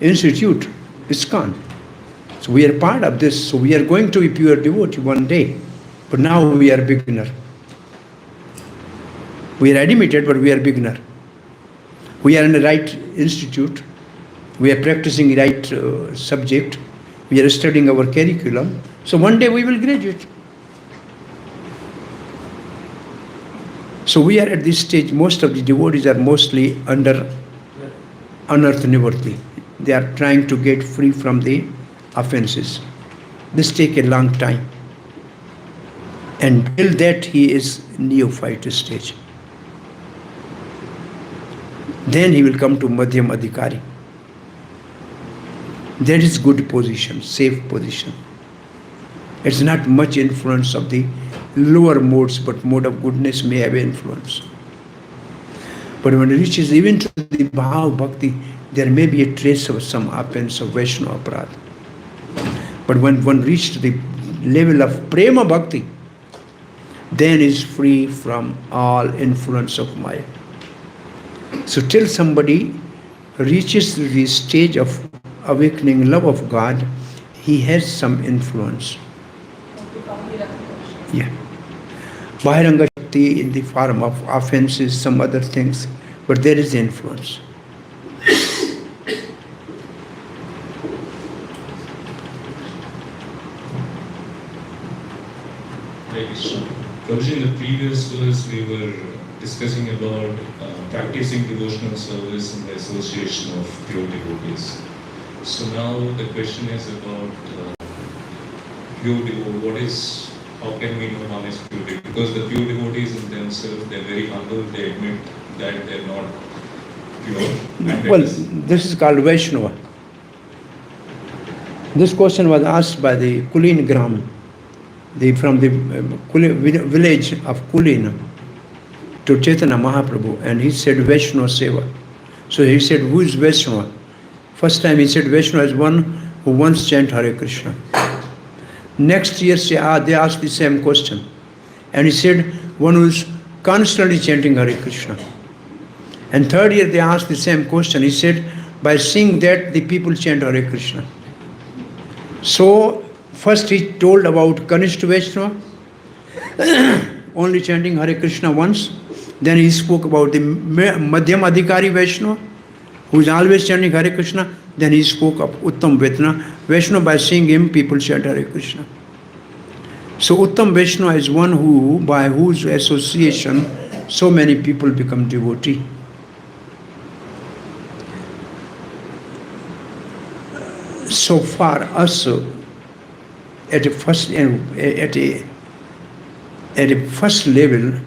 institute, ISKCON. So we are part of this. So we are going to be pure devotee one day. But now we are beginner. We are admitted, but we are beginner. We are in the right institute. We are practicing the right subject. We are studying our curriculum. So one day we will graduate. So we are at this stage, most of the devotees are mostly under unearth nivritti. They are trying to get free from the offenses. This takes a long time. And till that he is neophyte stage. Then he will come to Madhyam Adhikari. That is good position, safe position. It's not much influence of the lower modes, but mode of goodness may have influence. But when it reaches even to the Bhav Bhakti, there may be a trace of some offense of Vaishnava aparadha. But when one reaches the level of Prema Bhakti, then is free from all influence of Maya. So till somebody reaches the stage of awakening love of God, he has some influence. Yeah. Bahiranga Shakti in the form of offenses, some other things, but there is influence. Prabhuji, in the previous verse we were discussing about practicing devotional service in the association of pure devotees. So now the question is about pure devotee. How can we know one is pure devotee? Because the pure devotees in themselves, they're very humble, they admit that they're not pure. And Well, this is called Vaishnava. This question was asked by the Kulin Gram, from the village of Kulin to Chaitanya Mahaprabhu, and he said Vaishnava Seva. So he said, who is Vaishnava? First time he said Vaishnava is one who once chant Hare Krishna. Next year they asked the same question, and he said one who is constantly chanting Hare Krishna. And third year they asked the same question. He said, by seeing that the people chant Hare Krishna. So first he told about Kanishta Vaishnava, only chanting Hare Krishna once. Then he spoke about the Madhyam Adhikari Vaishnava, who is always chanting Hare Krishna. Then he spoke of Uttam Vaishnava. By seeing him, people chant Hare Krishna. So Uttam Vaishnava is one who, by whose association, so many people become devotee. So far, us at a first level,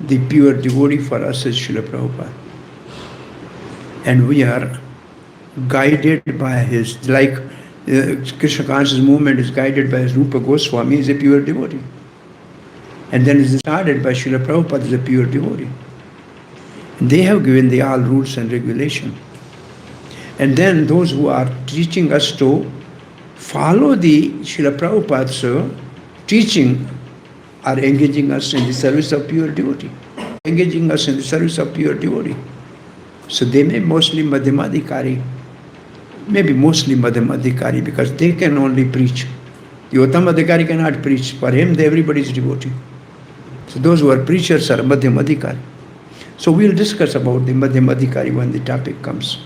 the pure devotee for us is Srila Prabhupada. And we are guided by his, like Krishna conscious movement is guided by his Rupa Goswami, is a pure devotee. And then is started by Srila Prabhupada, is a pure devotee. And they have given the all rules and regulation. And then those who are teaching us to follow the Srila Prabhupada's teaching are engaging us in the service of pure devotee. Engaging us in the service of pure devotee. So they may mostly Madhyamadhikari, maybe mostly Madhyamadhikari, because they can only preach. The Uttamadhikari cannot preach. For him, everybody is devotee. So those who are preachers are Madhyamadhikari. So we'll discuss about the Madhyamadhikari when the topic comes.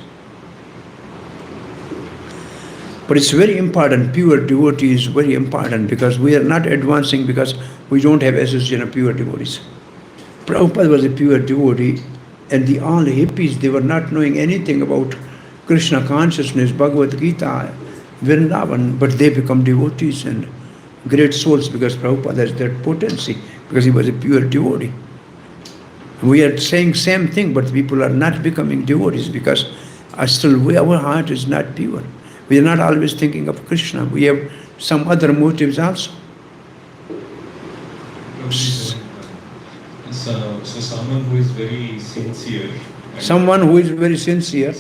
But it's very important, pure devotee is very important, because we are not advancing because we don't have association of pure devotees. Prabhupada was a pure devotee, and the all hippies, they were not knowing anything about Krishna consciousness, Bhagavad Gita, Vrindavan, but they become devotees and great souls because Prabhupada has that potency, because he was a pure devotee. We are saying same thing, but people are not becoming devotees because our heart is not pure. We are not always thinking of Krishna. We have some other motives also. So someone who is very sincere. Someone who is very sincere.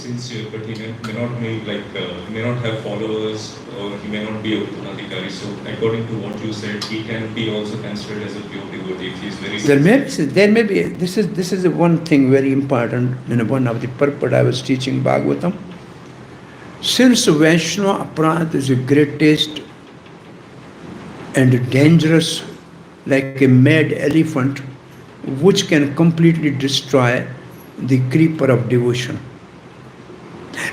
But he may not be he may not have followers, or he may not be a Uttanadhikari. So according to what you said, he can be also considered as a pure devotee if he is very sincere. There may be. This is the one thing very important in one of the purport I was teaching Bhagavatam. Since Vaishnava aparadh is a greatest and dangerous, like a mad elephant, which can completely destroy the creeper of devotion.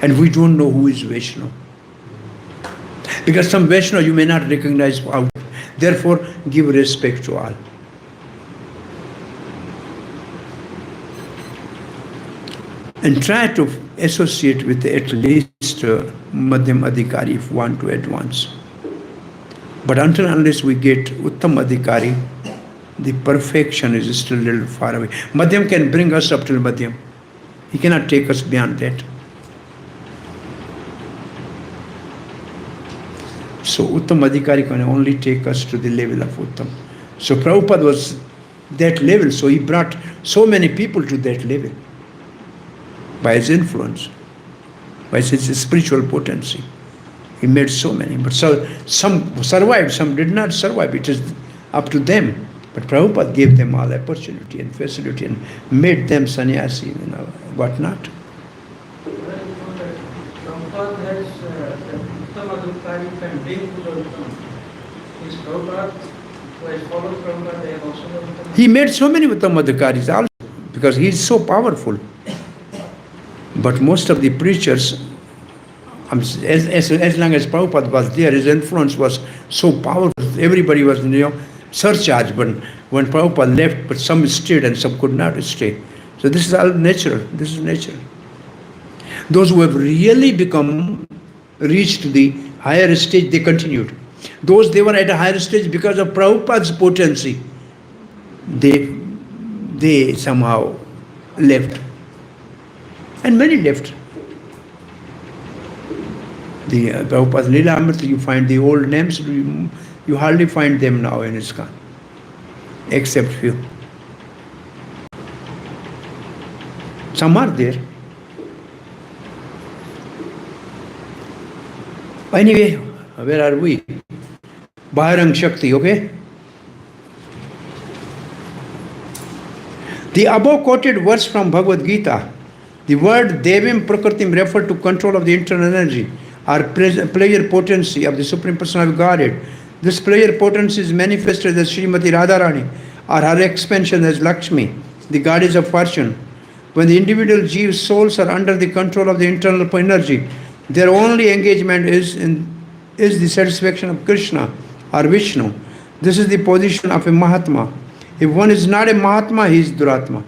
And we don't know who is Vaishnava. Because some Vaishnava you may not recognize out. Therefore, give respect to all. And try to associate with at least Madhyam Adhikari if you want to advance. But until unless we get Uttam Adhikari, the perfection is still a little far away. Madhyam can bring us up till Madhyam. He cannot take us beyond that. So Uttam Adhikari can only take us to the level of Uttam. So Prabhupada was that level, so he brought so many people to that level by his influence, by his spiritual potency. He made so many, but so some survived, some did not survive. It is up to them. But Prabhupada gave them all opportunity and facility and made them sannyasi, whatnot. Prabhupada has Uttam Adhikari can bring to the Uttam. Is Prabhupada, who has followed Prabhupada, they have also Uttam. He made so many Uttam Adhikaris also because he is so powerful. But most of the preachers, as long as Prabhupada was there, his influence was so powerful. Everybody was, surcharged. But when Prabhupada left, but some stayed and some could not stay. So this is all natural. This is natural. Those who have really become reached the higher stage, they continued. Those they were at a higher stage because of Prabhupada's potency, they somehow left. And many left. The Prabhupada's Leela Amrita, you find the old names, you hardly find them now in ISKCON, except few. Some are there. Anyway, where are we? Bhajarang Shakti, okay? The above quoted verse from Bhagavad Gita, the word Devim Prakritim referred to control of the internal energy or pleasure potency of the Supreme Personality of Godhead. This pleasure potency is manifested as Srimati Radharani or her expansion as Lakshmi, the goddess of fortune. When the individual Jeev's souls are under the control of the internal energy, their only engagement is the satisfaction of Krishna or Vishnu. This is the position of a Mahatma. If one is not a Mahatma, he is Duratma.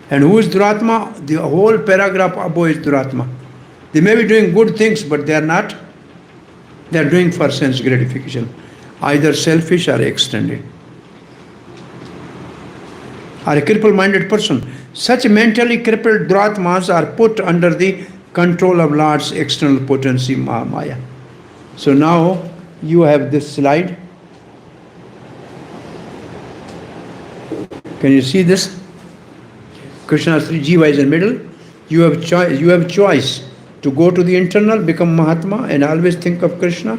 And who is Duratma? The whole paragraph above is Duratma. They may be doing good things, but they are not. They are doing for sense gratification, either selfish or extended. Or a cripple-minded person. Such mentally crippled Duratmas are put under the control of Lord's external potency, Maya. So now you have this slide. Can you see this? Krishna's three Jiva is in the middle. You have choice to go to the internal, become Mahatma, and always think of Krishna.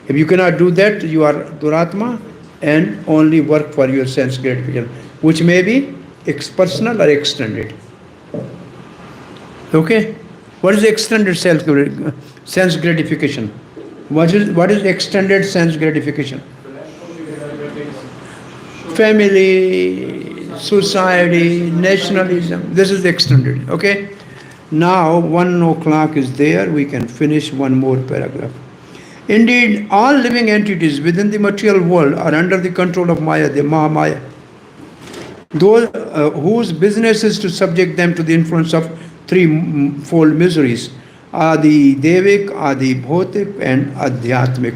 If you cannot do that, you are Duratma and only work for your sense gratification, which may be personal or extended. Okay? What is extended sense gratification? What is extended sense gratification? Family, society, nationalism. This is extended. Okay? Now 1 o'clock is there. We can finish one more paragraph. Indeed, all living entities within the material world are under the control of Maya, the Mahamaya. Those whose business is to subject them to the influence of threefold miseries are the Devic, adhbhutic, and adhyatmic.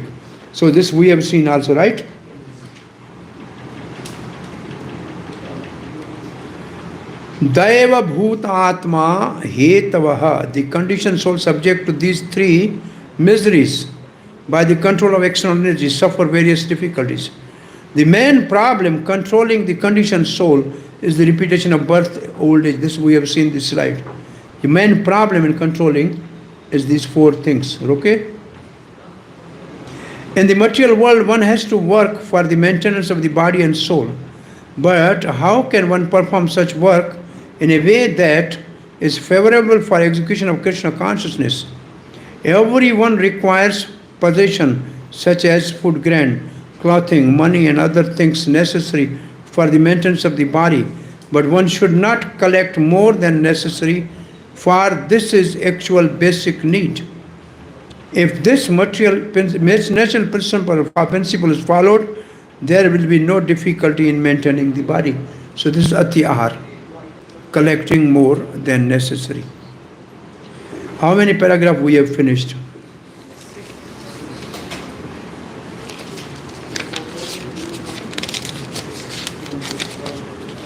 So this we have seen also, right? Daiva bhut atma hetavaha, the conditioned soul subject to these three miseries by the control of external energy suffer various difficulties. The main problem controlling the conditioned soul is the repetition of birth, old age. This we have seen this slide. The main problem in controlling is these four things. Okay? In the material world, one has to work for the maintenance of the body and soul. But how can one perform such work in a way that is favorable for execution of Krishna consciousness? Everyone requires possession such as food grain, clothing, money, and other things necessary for the maintenance of the body. But one should not collect more than necessary, for this is actual basic need. If this natural principle is followed, there will be no difficulty in maintaining the body. So this is ati ahar, collecting more than necessary. How many paragraphs we have finished?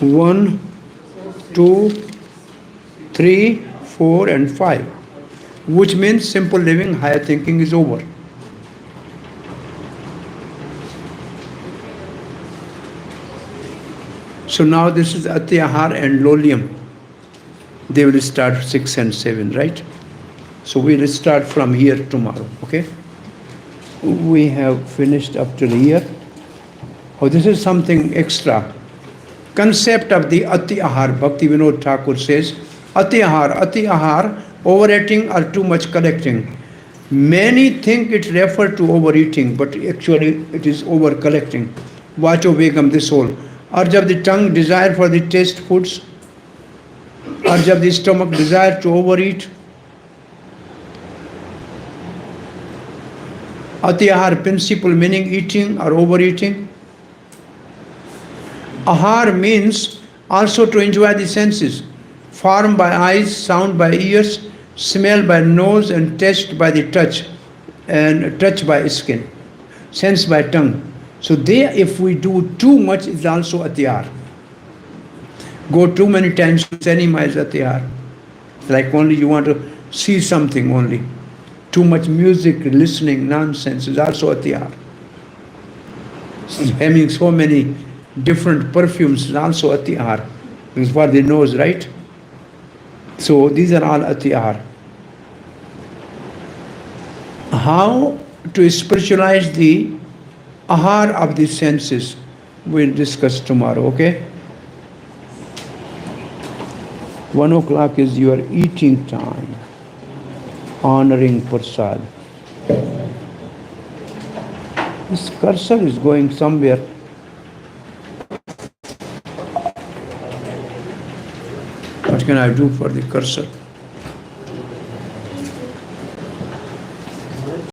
One, 2, 3, 4, and 5, which means simple living, higher thinking is over. So now this is Atyahar and Lolium. They will start 6 and 7, right? So we will start from here tomorrow, okay? We have finished up till here. Oh, this is something extra. Concept of the Atyahar, Bhakti Vinod Thakur says, Atyahar, overeating or too much collecting. Many think it refers to overeating, but actually it is over collecting. Vacho Vegam, the soul. Urge of the tongue, desire for the taste foods. Urge of the stomach, desire to overeat. Atyahar, principle, meaning eating or overeating. Ahar means also to enjoy the senses. Form by eyes, sound by ears, smell by nose, and taste by the touch. and touch by skin, sense by tongue. So there, if we do too much, it's also atyar. Go too many times to cinema is atyar. Like only you want to see something only. Too much music, listening, nonsense is also atyar. Having so many different perfumes is also atyar. This is for the nose, right? So these are all atyar. How to spiritualize the ahar of the senses, we'll discuss tomorrow, okay? 1 o'clock is your eating time, honoring prasad. This cursor is going somewhere. What can I do for the cursor?